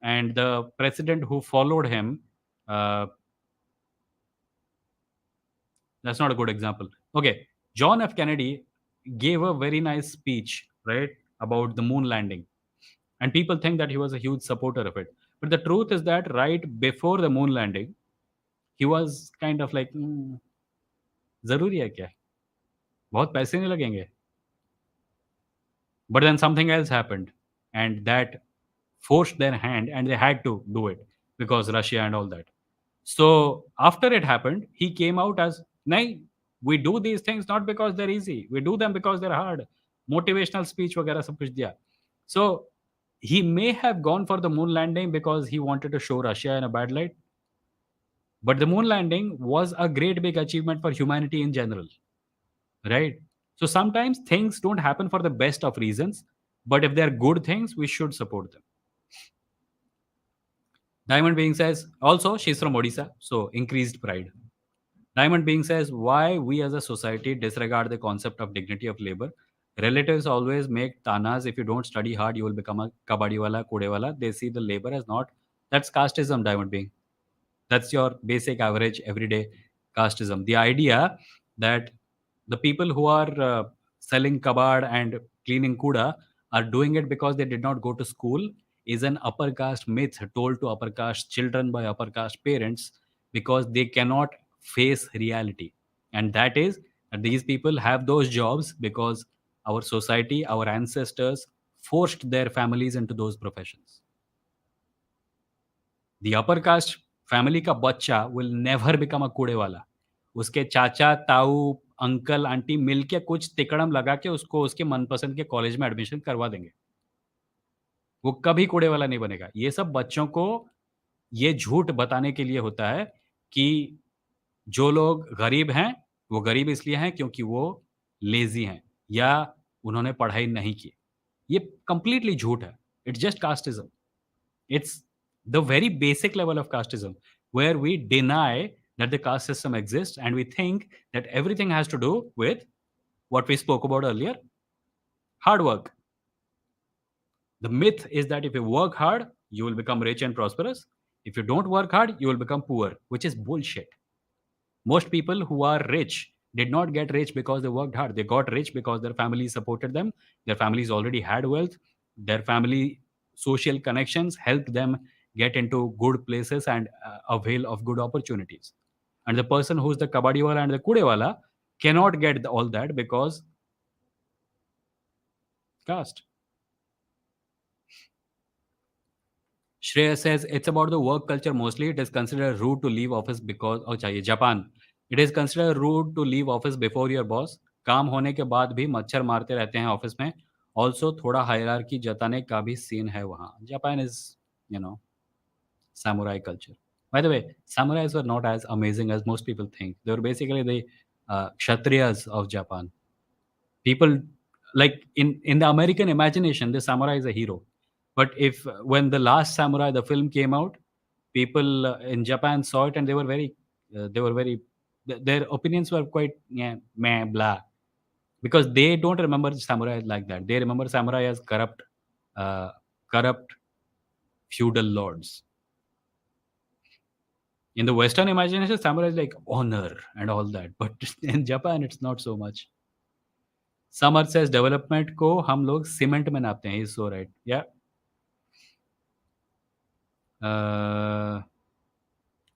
and the president who followed him, uh, that's not a good example. Okay, John F. Kennedy gave a very nice speech, right, about the moon landing, and people think that he was a huge supporter of it. But the truth is that right before the moon landing, he was kind of like, जरूरी है क्या? बहुत पैसे नहीं लगेंगे. But then something else happened, and that forced their hand, and they had to do it because Russia and all that. So after it happened, he came out as, "Nahi, we do these things not because they're easy. We do them because they're hard." Motivational speech वगैरह सब कुछ दिया. So he may have gone for the moon landing because he wanted to show Russia in a bad light. But the moon landing was a great big achievement for humanity in general, right? So sometimes things don't happen for the best of reasons, but if they're good things, we should support them. Diamond Being says, also, she's from Odisha, so increased pride. Diamond Being says, why we as a society disregard the concept of dignity of labor. Relatives always make tanas. If you don't study hard, you will become a kabadi wala, kude wala. They see the labor as not. That's casteism, diamond being. That's your basic average everyday casteism. The idea that the people who are selling kabad and cleaning kuda are doing it because they did not go to school is an upper caste myth told to upper caste children by upper caste parents because they cannot face reality. And that is that these people have those jobs because our society, our ancestors forced their families into those professions. The upper caste family का बच्चा will never become a कूड़े वाला। उसके चाचा, ताऊ, uncle, aunty मिलके कुछ तिकड़म लगा के उसको उसके मनपसंद के कॉलेज में एडमिशन करवा देंगे। वो कभी कूड़े वाला नहीं बनेगा। ये सब बच्चों को ये झूठ बताने के लिए होता है कि जो लोग गरीब हैं, वो गरीब इसलिए हैं क्योंकि वो लेज़ी हैं या उन्होंने पढ़ाई नहीं की। ये कंप्लीटली झूठ है। It's just casteism. It's the very basic level of casteism where we deny that the caste system exists and we think that everything has to do with what we spoke about earlier, hard work. The myth is that if you work hard, you will become rich and prosperous. If you don't work hard, you will become poor, which is bullshit. Most people who are rich did not get rich because they worked hard. They got rich because their families supported them. Their families already had wealth. Their family social connections helped them get into good places and avail of good opportunities. And the person who's the kabadiwala and the kudewala cannot get all that because caste. Shreya says it's about the work culture mostly. It is considered rude to leave office because oh चाहिए Japan. It is considered rude to leave office before your boss. काम होने के बाद भी मच्छर मारते रहते हैं ऑफिस में. Also थोड़ा हायरार्की जताने का भी सीन है वहाँ. Japan is, you know, samurai culture. By the way, samurais were not as amazing as most people think. They were basically the kshatriyas of Japan. People like in the American imagination, the samurai is a hero. But if when the last samurai, the film came out, people in Japan saw it and they were very, their opinions were quite yeah, meh, blah, because they don't remember samurai like that. They remember samurai as uh, corrupt feudal lords. In the Western imagination, samurai is like honor and all that, but in Japan, it's not so much. Summer says development को हम लोग cement में नापते हैं, is so right या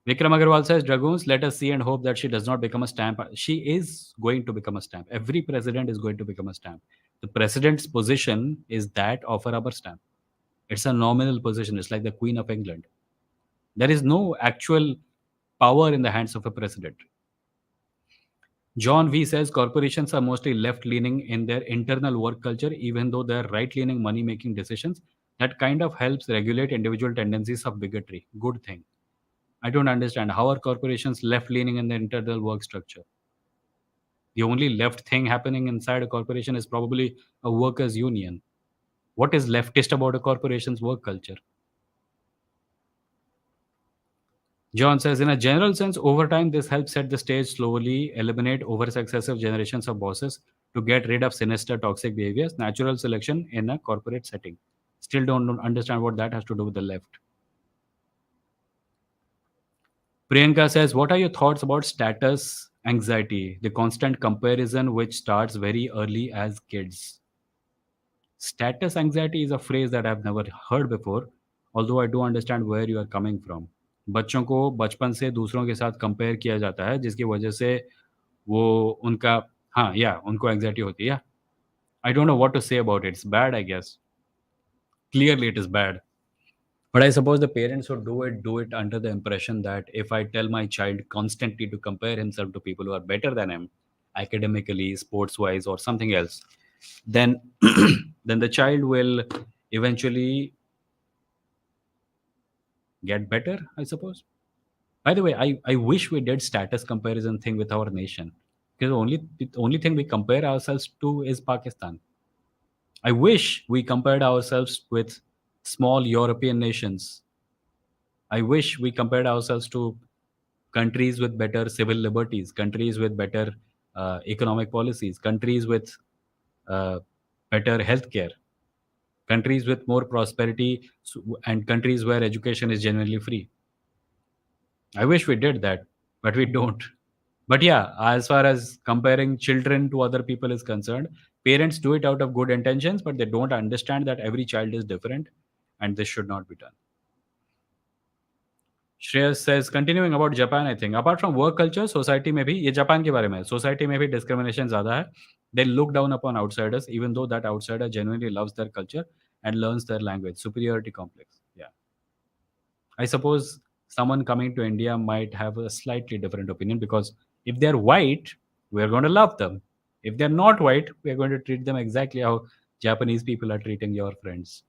Vikram Agarwal says dragoons, let us see and hope that she does not become a stamp. She is going to become a stamp. Every president is going to become a stamp. The president's position is that of a rubber stamp. It's a nominal position. It's like the Queen of England. There is no actual power in the hands of a president. John V says corporations are mostly left leaning in their internal work culture, even though they're right leaning money making decisions. That kind of helps regulate individual tendencies of bigotry. Good thing. I don't understand. How are corporations left leaning in the internal work structure? The only left thing happening inside a corporation is probably a workers' union. What is leftist about a corporation's work culture? John says, in a general sense, over time, this helps set the stage, slowly eliminate over successive generations of bosses to get rid of sinister, toxic behaviors, natural selection in a corporate setting. Still don't understand what that has to do with the left. Priyanka says, what are your thoughts about status anxiety, the constant comparison which starts very early as kids? Status anxiety is a phrase that I've never heard before, although I do understand where you are coming from. बच्चों को बचपन से दूसरों के साथ compare किया जाता है जिसकी वजह से वो उनका हाँ या उनको एंग्जाइटी होती है I don't know what to say about it's bad I guess clearly it is bad but I suppose the parents who do it under the impression that if I tell my child constantly to compare himself to people who are better than him academically sports wise or something else then then the child will eventually get better I suppose. By the way, I wish we did status comparison thing with our nation because the only thing we compare ourselves to is Pakistan. I wish we compared ourselves with small European nations. I wish we compared ourselves to countries with better civil liberties, countries with better economic policies, countries with uh, better healthcare, countries with more prosperity, and countries where education is genuinely free. I wish we did that, but we don't. But yeah, as far as comparing children to other people is concerned, parents do it out of good intentions, but they don't understand that every child is different and this should not be done. Shreyas says, continuing about Japan, I think, apart from work culture, society में भी ये Japan के बारे में society में भी discrimination ज़्यादा है. They look down upon outsiders, even though that outsider genuinely loves their culture and learns their language. Superiority complex. Yeah. I suppose someone coming to India might have a slightly different opinion because if they're white, we're going to love them. If they're not white, we're going to treat them exactly how Japanese people are treating your friends.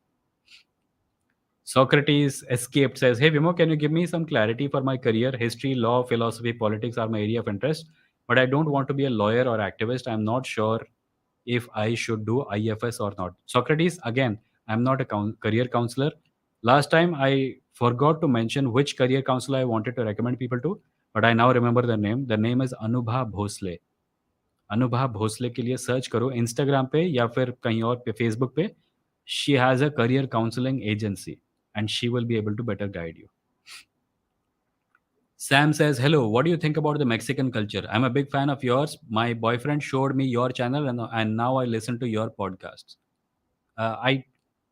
Socrates escaped says, hey Vimo, can you give me some clarity for my career? History, law, philosophy, politics are my area of interest, but I don't want to be a lawyer or activist. I'm not sure if I should do IFS or not. Socrates, again, I'm not a career counselor. Last time I forgot to mention which career counselor I wanted to recommend people to, but I now remember the name. The name is Anubha Bhosle. Anubha Bhosle के लिए search करो Instagram पे या फिर कहीं और पे Facebook पे. She has a career counselling agency and she will be able to better guide you. Sam says, hello, what do you think about the Mexican culture? I'm a big fan of yours. My boyfriend showed me your channel and now I listen to your podcasts. I,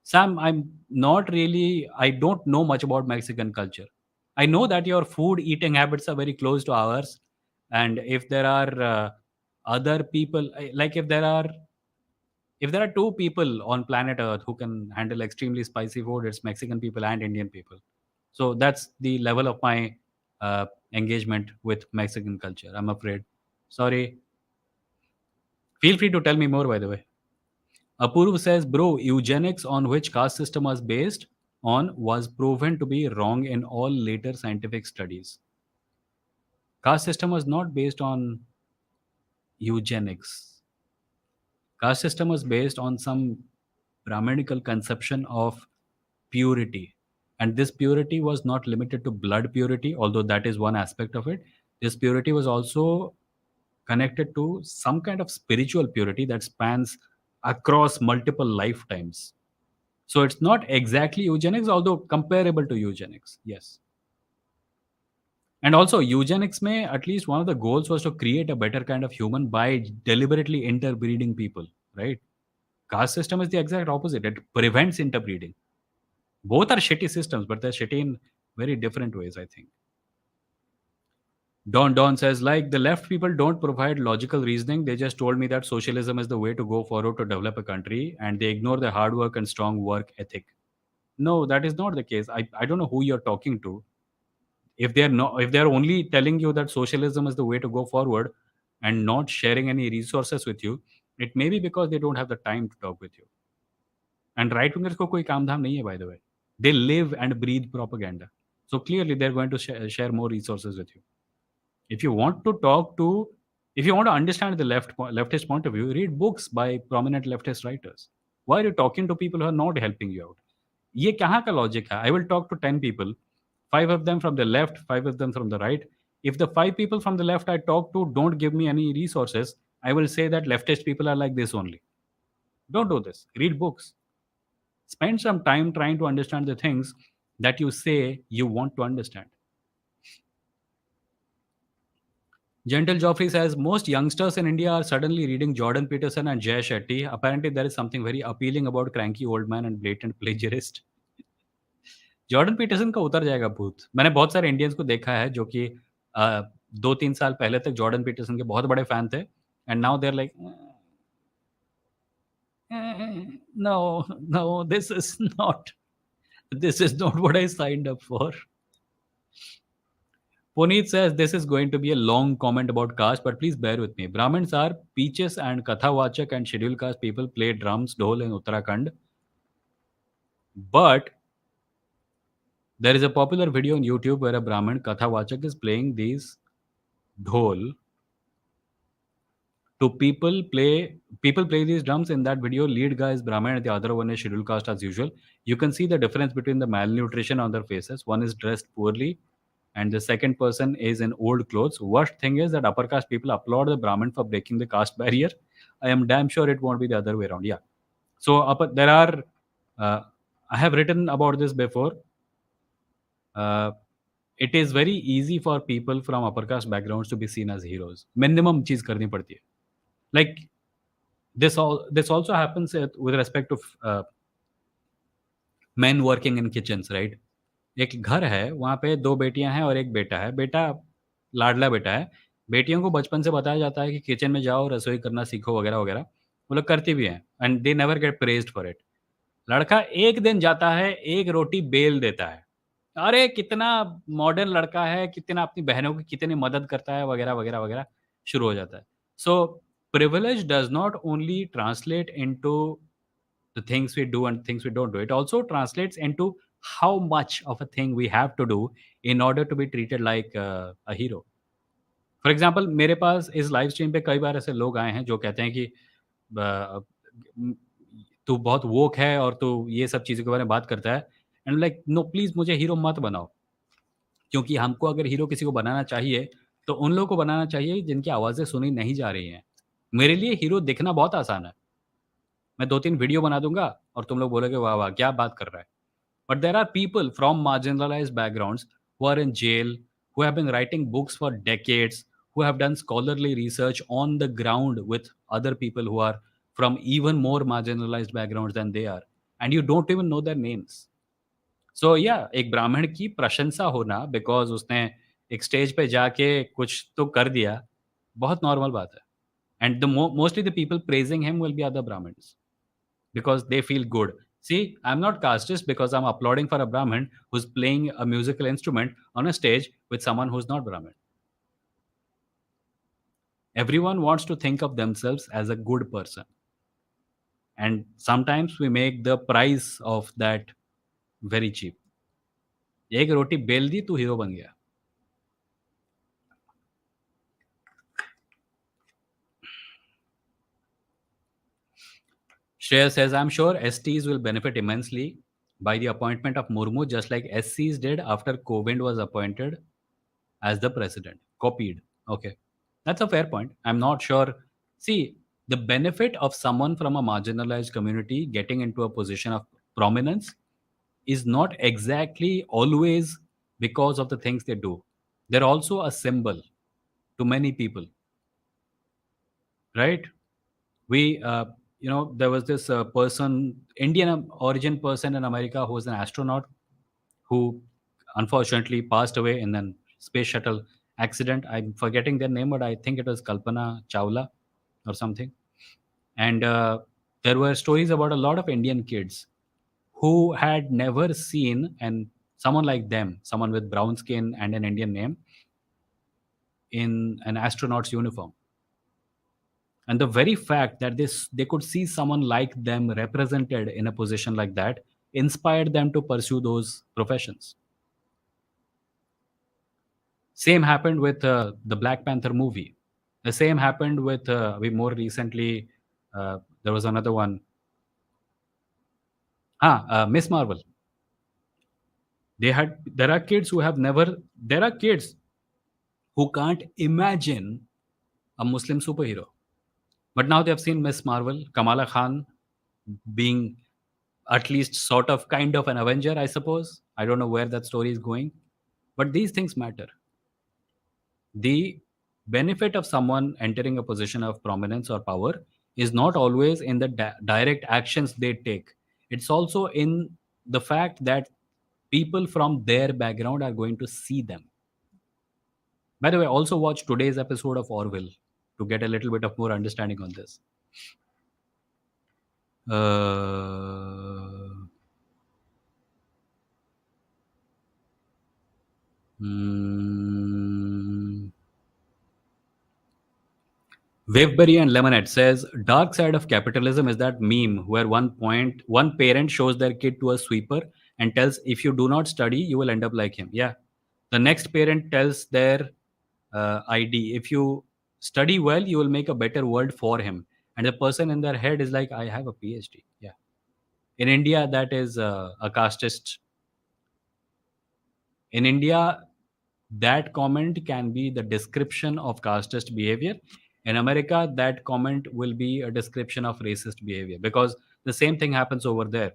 Sam, I'm not really, I don't know much about Mexican culture. I know that your food eating habits are very close to ours. And if there are other people, like if there are two people on planet Earth who can handle extremely spicy food, it's Mexican people and Indian people. So that's the level of my engagement with Mexican culture, I'm afraid. Sorry. Feel free to tell me more, by the way. Apurv says, bro, eugenics on which caste system was based on was proven to be wrong in all later scientific studies. Caste system was not based on eugenics. Caste system was based on some Brahminical conception of purity. And this purity was not limited to blood purity, although that is one aspect of it. This purity was also connected to some kind of spiritual purity that spans across multiple lifetimes. So it's not exactly eugenics, although comparable to eugenics. Yes. And also, eugenics may at least one of the goals was to create a better kind of human by deliberately interbreeding people, right? Caste system is the exact opposite. It prevents interbreeding. Both are shitty systems, but they're shitty in very different ways, I think. Don says, like the left people don't provide logical reasoning. They just told me that socialism is the way to go forward to develop a country, and they ignore the hard work and strong work ethic. No, that is not the case. I don't know who you're talking to. If they're only telling you that socialism is the way to go forward and not sharing any resources with you, it may be because they don't have the time to talk with you. And right wingers को कोई काम धाम नहीं है, by the way. They live and breathe propaganda. So clearly they're going to share more resources with you. If you want to talk to, if you want to understand the leftist point of view, read books by prominent leftist writers. Why are you talking to people who are not helping you out? ये कहाँ का logic है? I will talk to 10 people, 5 of them from the left, 5 of them from the right. If the 5 people from the left I talk to don't give me any resources, I will say that leftist people are like this only. Don't do this. Read books. Spend some time trying to understand the things that you say you want to understand. Gentle Joffrey says most youngsters in India are suddenly reading Jordan Peterson and Jay Shetty. Apparently, there is something very appealing about cranky old man and blatant plagiarist. Jordan Peterson का उतर जाएगा भूत. मैंने बहुत सारे Indians को देखा है जो कि 2-3 साल पहले तक जॉर्डन पीटरसन के बहुत बड़े फैन थे and now they are like no, no, this is not what I signed up for. Puneet says this is going to be a long comment about caste, but please bear with me. Brahmins are peaches and Kathawachak and scheduled caste people play drums, dhol in Uttarakhand. But there is a popular video on YouTube where a Brahmin Kathawachak is playing these dhol to people play these drums in that video. Lead guy is Brahmin and the other one is scheduled caste as usual. You can see the difference between the malnutrition on their faces. One is dressed poorly and the second person is in old clothes. Worst thing is that upper caste people applaud the Brahmin for breaking the caste barrier. I am damn sure it won't be the other way around. Yeah. So there are, uh, I have written about this before. Uh, it is very easy for people from upper caste backgrounds to be seen as heroes. Minimum चीज करनी पड़ती है. Like this also happens with respect to men working in kitchens, right? एक घर है, वहाँ पे 2 बेटियाँ हैं और 1 बेटा है। बेटा लाडला बेटा है। बेटियों को बचपन से बताया जाता है कि किचन में जाओ, रसोई करना सीखो वगैरह-वगैरह। वो लोग करती भी हैं and they never get praised for it. लड़का एक दिन जाता है, 1 रोटी बेल देता है। अरे! कितना मॉडर्न लड़का है, कितना अपनी बहनों की कितनी मदद करता है वगैरह-वगैरह-वगैरह शुरू हो जाता है। So privilege does not only translate into the things we do and things we don't do. It also translates into how much of a thing we have to do in order to be treated like a hero. For example मेरे पास इस live stream पे कई बार ऐसे लोग आए हैं जो कहते हैं कि "ब- म, तू बहुत वोक है और तू ये सब चीज़ों के बारे में बात करता है एंड लाइक नो प्लीज़ मुझे हीरो मत बनाओ क्योंकि हमको अगर हीरो किसी को बनाना चाहिए तो उन लोगों को बनाना चाहिए जिनकी आवाज़ें सुनी नहीं जा रही हैं मेरे लिए हीरो दिखना बहुत आसान है मैं 2-3 वीडियो बना दूँगा और तुम लोग बोलोगे वाह, वाह! क्या बात कर रहा है। But there are people from marginalized backgrounds who are in jail, who have been writing books for decades, who have done scholarly research on the ground with other people who are from even more marginalized backgrounds than they are, and you don't even know their names. So yeah, एक ब्राह्मण की प्रशंसा होना because उसने एक stage पे जाके कुछ तो कर दिया, बहुत नॉर्मल बात है। And the mostly the people praising him will be other Brahmins. Because they feel good. See, I'm not casteist because I'm applauding for a Brahmin who's playing a musical instrument on a stage with someone who's not Brahmin. Everyone wants to think of themselves as a good person. And sometimes we make the price of that very cheap. एक रोटी bell दी तू hero बन गया. Shreya says, I'm sure STs will benefit immensely by the appointment of Murmu, just like SCs did after Kovind was appointed as the president. Copied. Okay. That's a fair point. I'm not sure. See, the benefit of someone from a marginalized community getting into a position of prominence is not exactly always because of the things they do. They're also a symbol to many people, right? We, there was this person, Indian origin person in America who was an astronaut who unfortunately passed away in a space shuttle accident. I'm forgetting their name, but I think it was Kalpana Chawla or something. And there were stories about a lot of Indian kids who had never seen and someone like them, someone with brown skin and an Indian name, in an astronaut's uniform. And the very fact that they could see someone like them represented in a position like that inspired them to pursue those professions. Same happened with the Black Panther movie. The same happened with we more recently. There was another one. Miss Marvel. There are kids who have never. There are kids who can't imagine a Muslim superhero, but now they have seen Miss Marvel, Kamala Khan being at least sort of kind of an Avenger, I suppose. I don't know where that story is going, but these things matter. The benefit of someone entering a position of prominence or power is not always in the direct actions they take. It's also in the fact that people from their background are going to see them. By the way, also watch today's episode of Orville to get a little bit of more understanding on this. Uh, hmm. Waveberry and Lemonade says, dark side of capitalism is that meme where one parent shows their kid to a sweeper and tells, if you do not study, you will end up like him. Yeah. The next parent tells their ID, if you study well, you will make a better world for him. And the person in their head is like, I have a PhD. Yeah. In India, that is a casteist. In India, that comment can be the description of casteist behavior. In America, that comment will be a description of racist behavior, because the same thing happens over there.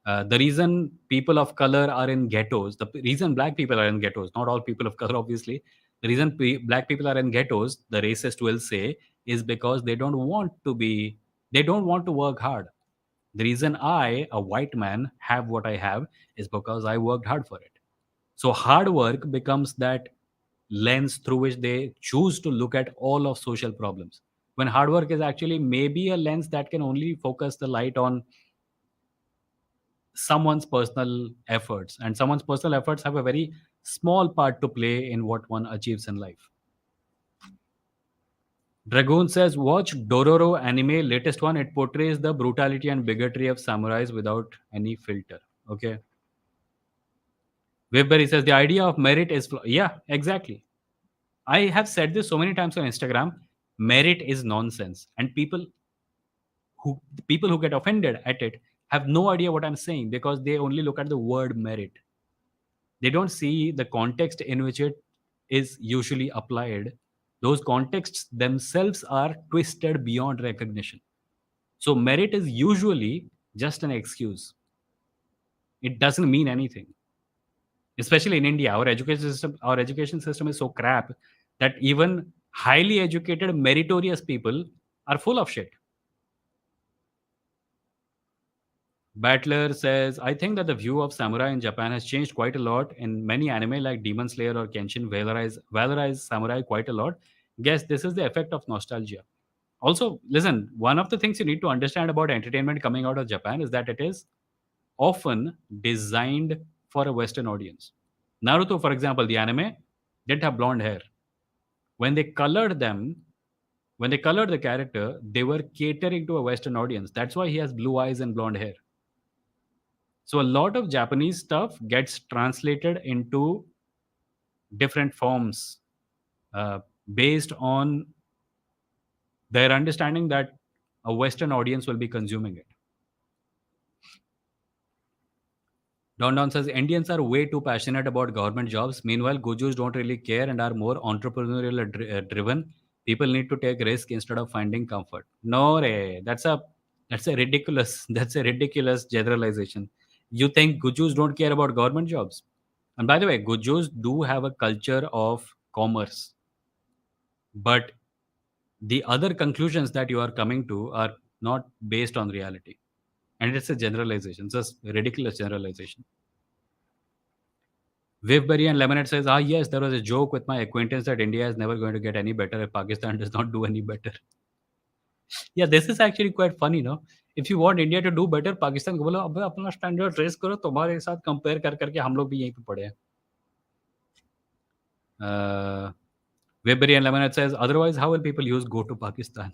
The reason people of color are in ghettos, reason black people are in ghettos, not all people of color, obviously. The reason black people are in ghettos, the racist will say, is because they don't want to work hard. The reason I, a white man, have what I have is because I worked hard for it. So hard work becomes that lens through which they choose to look at all of social problems. When hard work is actually maybe a lens that can only focus the light on someone's personal efforts, and someone's personal efforts have a very small part to play in what one achieves in life. Dragoon says, watch Dororo anime, latest one. It portrays the brutality and bigotry of samurais without any filter. Okay. Webberry says, the idea of merit is. Yeah, exactly. I have said this so many times on Instagram. Merit is nonsense. And who people who get offended at it have no idea what I'm saying, because they only look at the word merit. They don't see the context in which it is usually applied. Those contexts themselves are twisted beyond recognition. So merit is usually just an excuse. It doesn't mean anything. Especially in India, our education system is so crap that even highly educated, meritorious people are full of shit. Battler says, I think that the view of samurai in Japan has changed quite a lot. In many anime like Demon Slayer or Kenshin, valorize samurai quite a lot. Guess this is the effect of nostalgia. Also, listen, one of the things you need to understand about entertainment coming out of Japan is that it is often designed for a Western audience. Naruto, for example, the anime, didn't have blonde hair. When they colored them, when they colored the character, they were catering to a Western audience. That's why he has blue eyes and blonde hair. So a lot of Japanese stuff gets translated into different forms, uh, based on their understanding that a Western audience will be consuming it. Don Don says Indians are way too passionate about government jobs. Meanwhile, Gujus don't really care and are more entrepreneurial driven. People need to take risk instead of finding comfort. No, re, that's a ridiculous that's a ridiculous generalization. You think Gujus don't care about government jobs? And by the way, Gujus do have a culture of commerce, but the other conclusions that you are coming to are not based on reality, and it's a generalization. It's just a ridiculous generalization. Vivberry and Lemonade says, yes, there was a joke with my acquaintance that India is never going to get any better if Pakistan does not do any better. Yeah, this is actually quite funny, no? If you want India to do better, Pakistan को बोलो अबे अपना standard race करो, तुम्हारे साथ compare कर करके हम लोग भी यहीं पे पड़े हैं. Uh, Vivberry and Lemonade says, otherwise, how will people use go to Pakistan?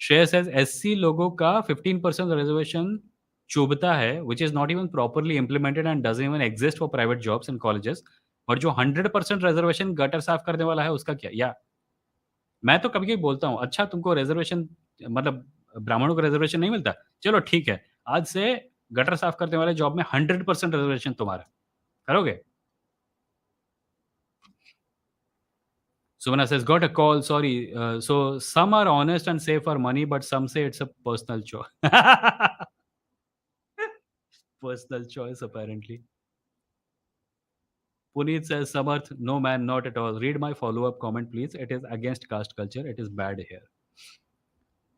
Shreya says, SC लोगों का 15% रिजर्वेशन चुभता है, which is not even properly implemented and doesn't even exist for private jobs and colleges. और जो 100% reservation gutter साफ करने वाला है उसका क्या? या मैं तो कभी-कभी बोलता हूँ, अच्छा तुमको रिजर्वेशन, मतलब ब्राह्मणों को रिजर्वेशन नहीं मिलता? चलो ठीक है, आज से गटर साफ करने वाले जॉब में 100% रिजर्वेशन तुम्हारा। करोगे? Suvana says, got a call, sorry. So some are honest and say for money, but some say it's a personal choice. Personal choice, apparently. Puneet says, Samarth, no man, not at all. Read my follow-up comment, please. It is against caste culture. It is bad here.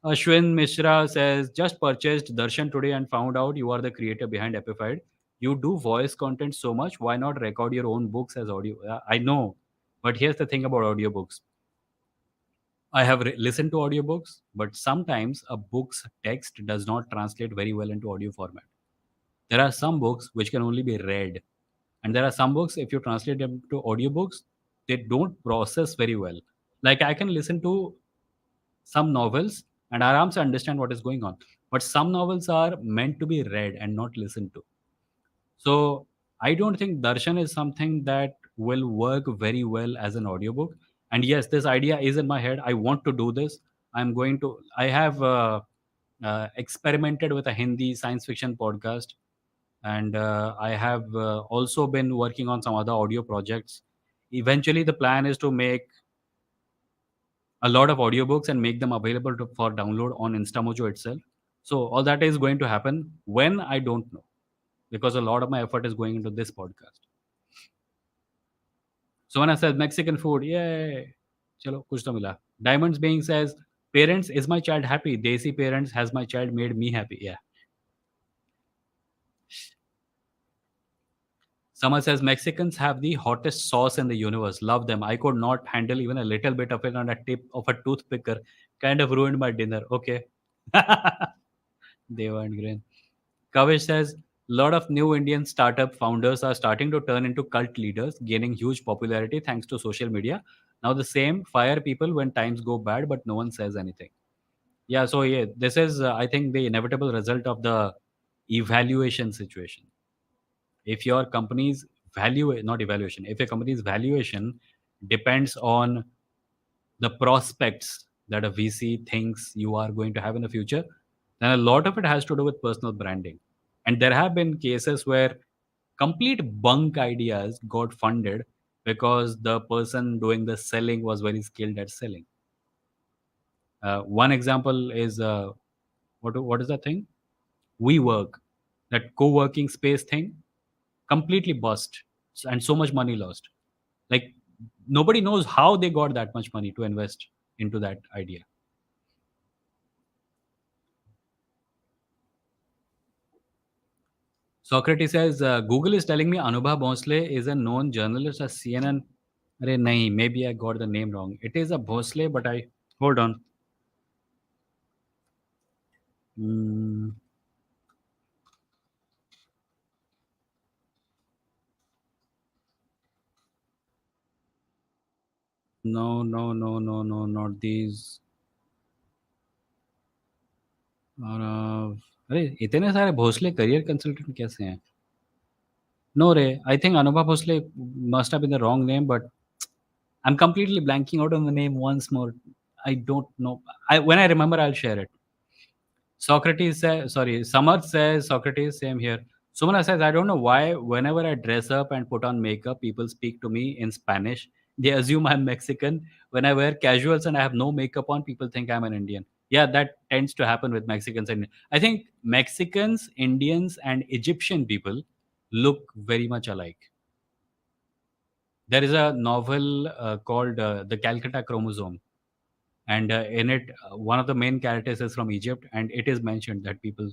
Ashwin Mishra says, just purchased Darshan today and found out you are the creator behind Epified. You do voice content so much. Why not record your own books as audio? I know. But here's the thing about audiobooks. I have listened to audiobooks, but sometimes a book's text does not translate very well into audio format. There are some books which can only be read, and there are some books, if you translate them to audiobooks, they don't process very well. Like I can listen to some novels and aram se understand what is going on, but some novels are meant to be read and not listened to. So I don't think Darshan is something that will work very well as an audiobook. And yes, this idea is in my head. I want to do this. I have experimented with a Hindi science fiction podcast. And I have also been working on some other audio projects. Eventually, the plan is to make a lot of audiobooks and make them available for download on Instamojo itself. So all that is going to happen when I don't know, because a lot of my effort is going into this podcast. So when I said Mexican food, yay, chalo, kuch to mila. Diamonds being says, parents, is my child happy? Desi parents, has my child made me happy? Yeah. Someone says Mexicans have the hottest sauce in the universe. Love them. I could not handle even a little bit of it on a tip of a toothpicker. Kind of ruined my dinner. Okay. They weren't green. Kavish says, lot of new Indian startup founders are starting to turn into cult leaders, gaining huge popularity thanks to social media. Now the same fire people when times go bad, but no one says anything. Yeah, so yeah, this is I think the inevitable result of the evaluation situation. If your company's value, not evaluation, if your company's valuation depends on the prospects that a VC thinks you are going to have in the future, then a lot of it has to do with personal branding. And there have been cases where complete bunk ideas got funded because the person doing the selling was very skilled at selling. One example is what is that thing? WeWork, that co-working space thing, completely bust, and so much money lost. Like nobody knows how they got that much money to invest into that idea. Socrates says, Google is telling me Anubha Bhonsle is a known journalist at CNN. Arey nahi, maybe I got the name wrong. It is a Bhonsle, but I hold on. Mm, no, no, no, no, no, not these. और अरे इतने सारे Bhosle career consultant कैसे हैं? No, Ray. I think Anubha Bhosle must have been the wrong name, but I'm completely blanking out on the name once more. I don't know. When I remember, I'll share it. Socrates says, sorry, Samarth says, Socrates, same here. Sumana says, I don't know why whenever I dress up and put on makeup, people speak to me in Spanish. They assume I'm Mexican. When I wear casuals and I have no makeup on, people think I'm an Indian. Yeah, that tends to happen with Mexicans. And I think Mexicans, Indians, and Egyptian people look very much alike. There is a novel called The Calcutta Chromosome, and in it, one of the main characters is from Egypt, and it is mentioned that people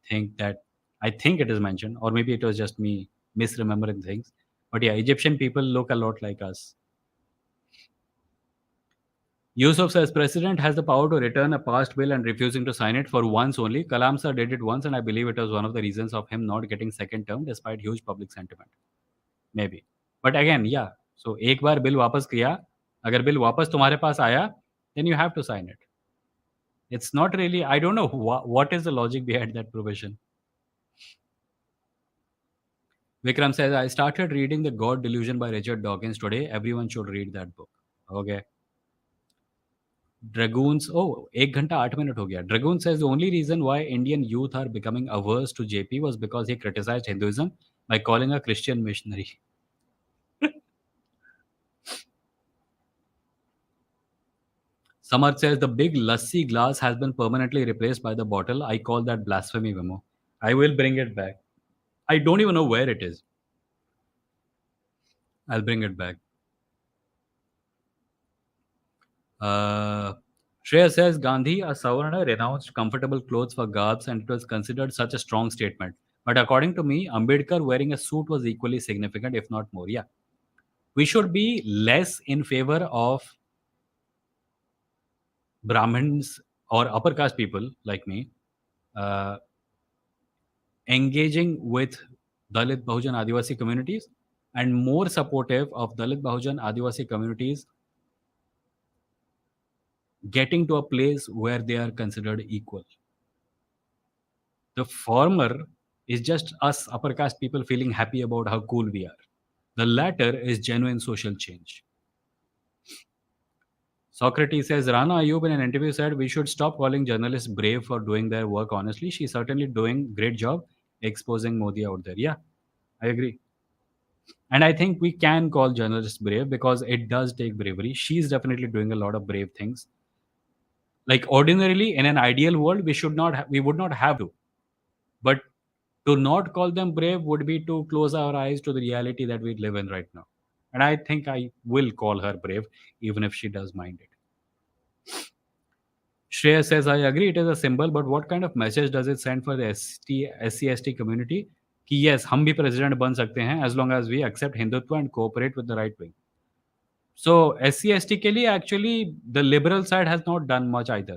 think that, I think it is mentioned, or maybe it was just me misremembering things. But yeah, Egyptian people look a lot like us. Yusuf says president has the power to return a passed bill and refusing to sign it for once only. Kalam sir did it once, and I believe it was one of the reasons of him not getting second term despite huge public sentiment. Maybe. But again, yeah. So एक बार bill वापस किया, अगर bill वापस तुम्हारे पास आया, then you have to sign it. It's not really. I don't know what is the logic behind that provision. Vikram says, I started reading The God Delusion by Richard Dawkins today. Everyone should read that book. Okay. Dragoons. Oh, 1 घंटा 8 minute हो गया. Dragoon says the only reason why Indian youth are becoming averse to JP was because he criticized Hinduism by calling a Christian missionary. Samarth says the big lassi glass has been permanently replaced by the bottle. I call that blasphemy, Vimo. I will bring it back. I don't even know where it is. I'll bring it back. Uh, Shreya says Gandhi, a Savarna, renounced comfortable clothes for garbs and it was considered such a strong statement. But according to me, Ambedkar wearing a suit was equally significant, if not more. Yeah. We should be less in favor of Brahmins or upper caste people like me uh, engaging with Dalit Bahujan Adivasi communities and more supportive of Dalit Bahujan Adivasi communities getting to a place where they are considered equal. The former is just us upper caste people feeling happy about how cool we are. The latter is genuine social change. Socrates says Rana Ayub in an interview said we should stop calling journalists brave for doing their work honestly. She's certainly doing great job exposing Modi out there. Yeah, I agree. And I think we can call journalists brave because it does take bravery. She's definitely doing a lot of brave things. Like ordinarily in an ideal world, we would not have to. But to not call them brave would be to close our eyes to the reality that we live in right now. And I think I will call her brave, even if she does mind it. Shreya says, I agree, it is a symbol, but what kind of message does it send for the SC community? कि yes, हम भी president बन सकते हैं as long as we accept Hindutva and cooperate with the right wing. So SC के लिए actually the liberal side has not done much either.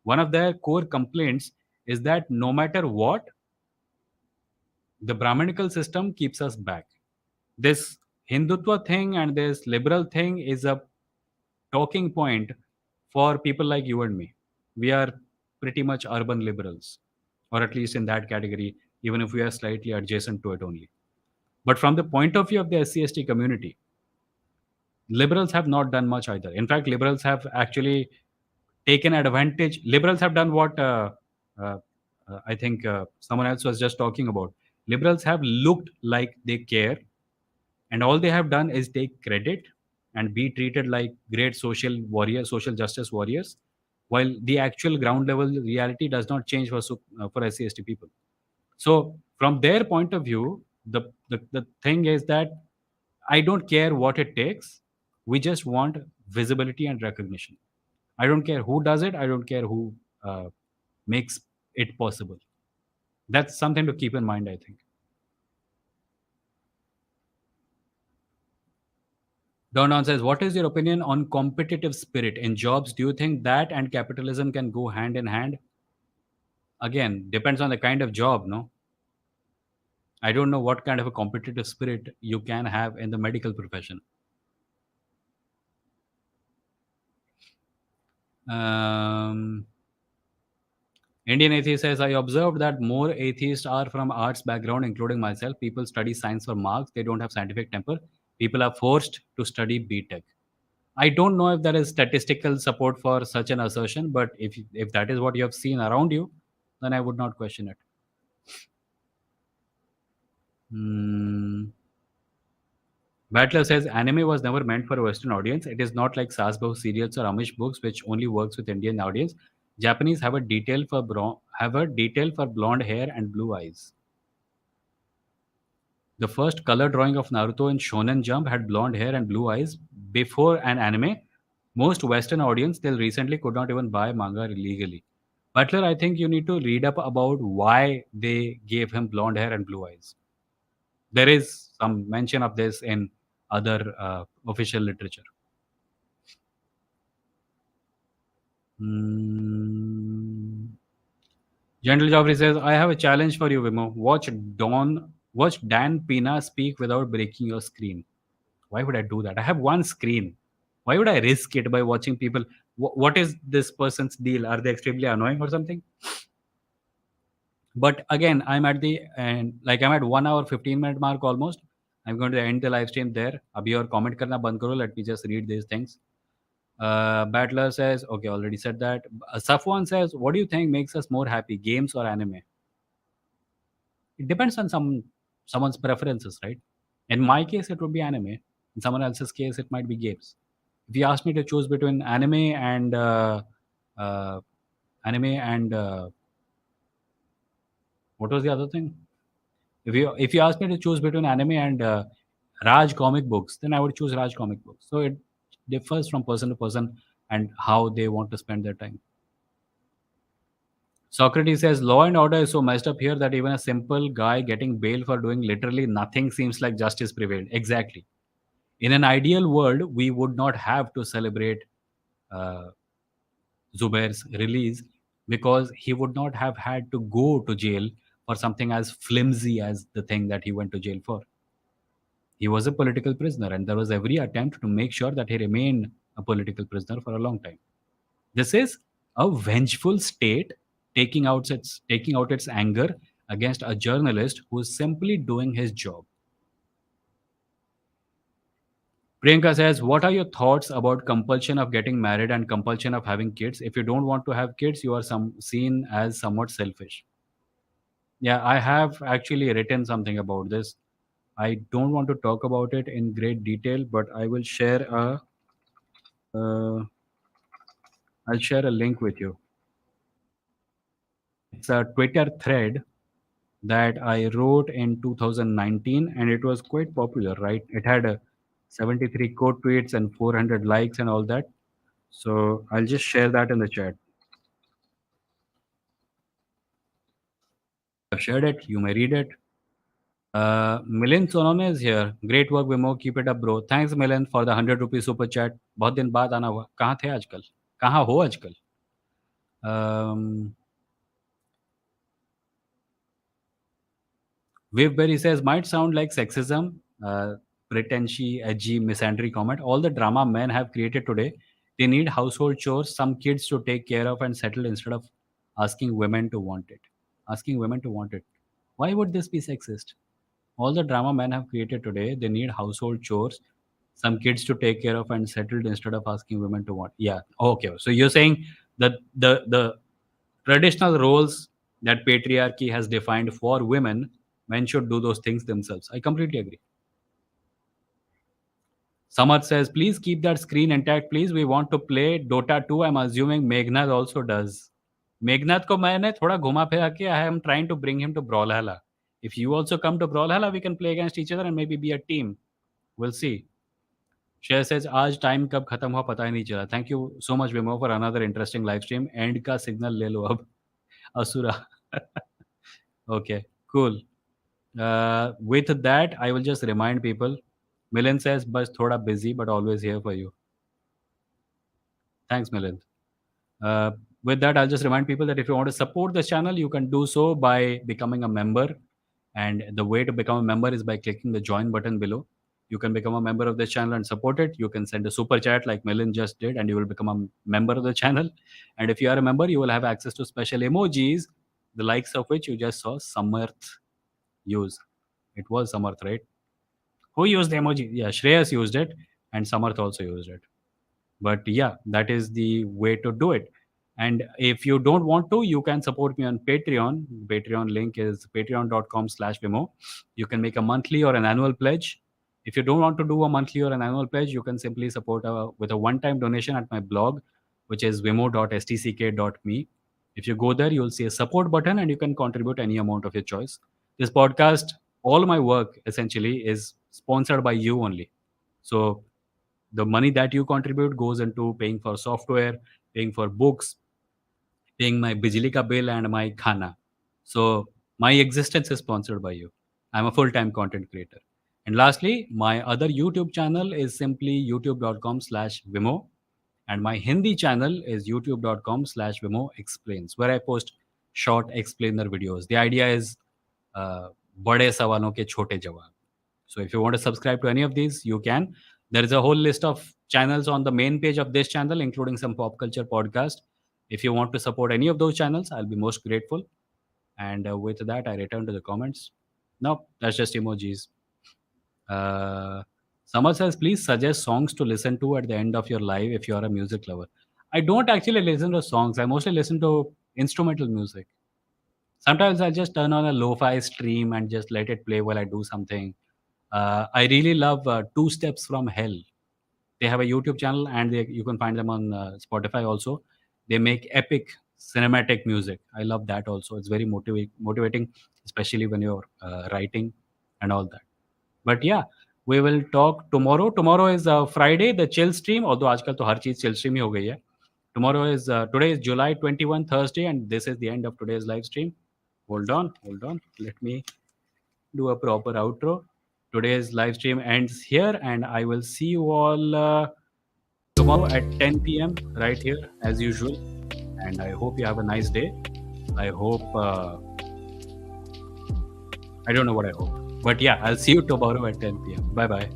One of their core complaints is that no matter what, the Brahminical system keeps us back. This Hindutva thing and this liberal thing is a talking point for people like you and me. We are pretty much urban liberals, or at least in that category, even if we are slightly adjacent to it only. But from the point of view of the SC community, liberals have not done much either. In fact, liberals have actually taken advantage. Liberals have done what uh, I think someone else was just talking about. Liberals have looked like they care, and all they have done is take credit and be treated like great social warriors, social justice warriors, while the actual ground level reality does not change for SC people. So from their point of view, the thing is that I don't care what it takes. We just want visibility and recognition. I don't care who does it. I don't care who uh, makes it possible. That's something to keep in mind, I think. Don Don says, what is your opinion on competitive spirit in jobs? Do you think that and capitalism can go hand in hand? Again, depends on the kind of job, no? I don't know what kind of a competitive spirit you can have in the medical profession. Um, Indian atheist says, I observed that more atheists are from arts background, including myself. People study science for marks. They don't have scientific temper. People are forced to study B.Tech. I don't know if there is statistical support for such an assertion, but if that is what you have seen around you, then I would not question it. Hmm. Battler says anime was never meant for a Western audience. It is not like Sasbo serials or Amish books, which only works with Indian audience. Japanese have a detail for blonde hair and blue eyes. The first color drawing of Naruto in Shonen Jump had blonde hair and blue eyes before an anime. Most Western audience till recently could not even buy manga legally. Butler, I think you need to read up about why they gave him blonde hair and blue eyes. There is some mention of this in other official literature. Hmm. Gentle Joffrey says, I have a challenge for you, Vimo. Watch Dan Pina speak without breaking your screen. Why would I do that? I have one screen. Why would I risk it by watching people? What is this person's deal? Are they extremely annoying or something? But again, I'm at 1 hour 15 minute mark almost. I'm going to end the live stream there. Abhi और comment करना बंद करो. Let me just read these things. Battler says, okay, already said that. Safwan says, what do you think makes us more happy, games or anime? It depends on someone's preferences, right? In my case, it would be anime. In someone else's case, it might be games. If you ask me to choose between uh, anime and what was the other thing? If you ask me to choose between anime and Raj comic books, then I would choose Raj comic books. So it differs from person to person and how they want to spend their time. Socrates says law and order is so messed up here that even a simple guy getting bail for doing literally nothing seems like justice prevailed. Exactly. In an ideal world, we would not have to celebrate uh, Zubair's release because he would not have had to go to jail for something as flimsy as the thing that he went to jail for. He was a political prisoner, and there was every attempt to make sure that he remained a political prisoner for a long time. This is a vengeful state taking out its anger against a journalist who is simply doing his job. Priyanka says, what are your thoughts about compulsion of getting married and compulsion of having kids? If you don't want to have kids, you are seen as somewhat selfish. Yeah, I have actually written something about this. I don't want to talk about it in great detail, but uh, I'll share a link with you. It's a Twitter thread that I wrote in 2019, and it was quite popular, right? It had 73 quote tweets and 400 likes and all that. So I'll just share that in the chat. I've shared it. You may read it. Milind Sonone is here. Great work, Vimo. Keep it up, bro. Thanks, Milind, for the 100 rupees super chat. बहुत दिन बाद आना हुआ. कहाँ थे आजकल? कहाँ हो आजकल? Um, Wivberry says, might sound like sexism, pretentious, edgy, misandry comment. All the drama men have created today, they need household chores, some kids to take care of and settle instead of asking women to want it. Asking women to want it. Why would this be sexist? All the drama men have created today, they need household chores, some kids to take care of and settled instead of asking women to want. Yeah. Okay. So you're saying that the traditional roles that patriarchy has defined for women, men should do those things themselves. I completely agree. Samarth says, please keep that screen intact, please. We want to play Dota 2. I'm assuming Meghnad also does. Meghnad ko maine thoda घुमा फिरा के I am trying to bring him to Brawlhalla. If you also come to Brawlhalla, we can play against each other and maybe be a team. We'll see. Share says, आज time कब खत्म हुआ पता ही नहीं चला. Thank you so much, Vimo, for another interesting live stream. End का signal ले लो अब. Asura. Okay, cool. With that, I will just remind people. Milind says, but thoda busy, but always here for you. Thanks, Milind. Uh, with that, I'll just remind people that if you want to support this channel, you can do so by becoming a member. And the way to become a member is by clicking the join button below. You can become a member of this channel and support it. You can send a super chat like Milind just did, and you will become a member of the channel. And if you are a member, you will have access to special emojis, the likes of which you just saw Samarth use. It was Samarth, right? Who used the emoji? Yeah, Shreyas used it, and Samarth also used it. But yeah, that is the way to do it. And if you don't want to, you can support me on Patreon. Patreon link is patreon.com/vimo. You can make a monthly or an annual pledge. If you don't want to do a monthly or an annual pledge, you can simply support with a one-time donation at my blog, which is vimo.stck.me. If you go there, you'll see a support button and you can contribute any amount of your choice. This podcast, all my work essentially is sponsored by you only. So the money that you contribute goes into paying for software, paying for books, paying my bijli ka bill and my khana. So my existence is sponsored by you. I'm a full-time content creator. And lastly, my other YouTube channel is simply youtube.com/vimo, and my Hindi channel is youtube.com/vimo explains, where I post short explainer videos. The idea is बड़े सवालों के छोटे जवाब. So if you want to subscribe to any of these, you can. There is a whole list of channels on the main page of this channel, including some pop culture podcast. If you want to support any of those channels, I'll be most grateful. And with that, I return to the comments. No, that's just emojis. Summer says, please suggest songs to listen to at the end of your life if you are a music lover. I don't actually listen to songs. I mostly listen to instrumental music. Sometimes I just turn on a lo-fi stream and just let it play while I do something. I really love Two Steps from Hell. They have a YouTube channel and you can find them on Spotify also. They make epic cinematic music. I love that also. It's very motivating, especially when you're writing and all that. But yeah, we will talk tomorrow. Tomorrow is Friday, the chill stream. Although आजकल तो हर चीज chill stream ही हो गई है. Tomorrow is today is July 21 Thursday, and this is the end of today's live stream. Hold on. Let me do a proper outro. Today's live stream ends here, and I will see you all tomorrow at 10 p.m. right here as usual. And I hope you have a nice day. I hope I don't know what I hope, but yeah, I'll see you tomorrow at 10 p.m. Bye bye.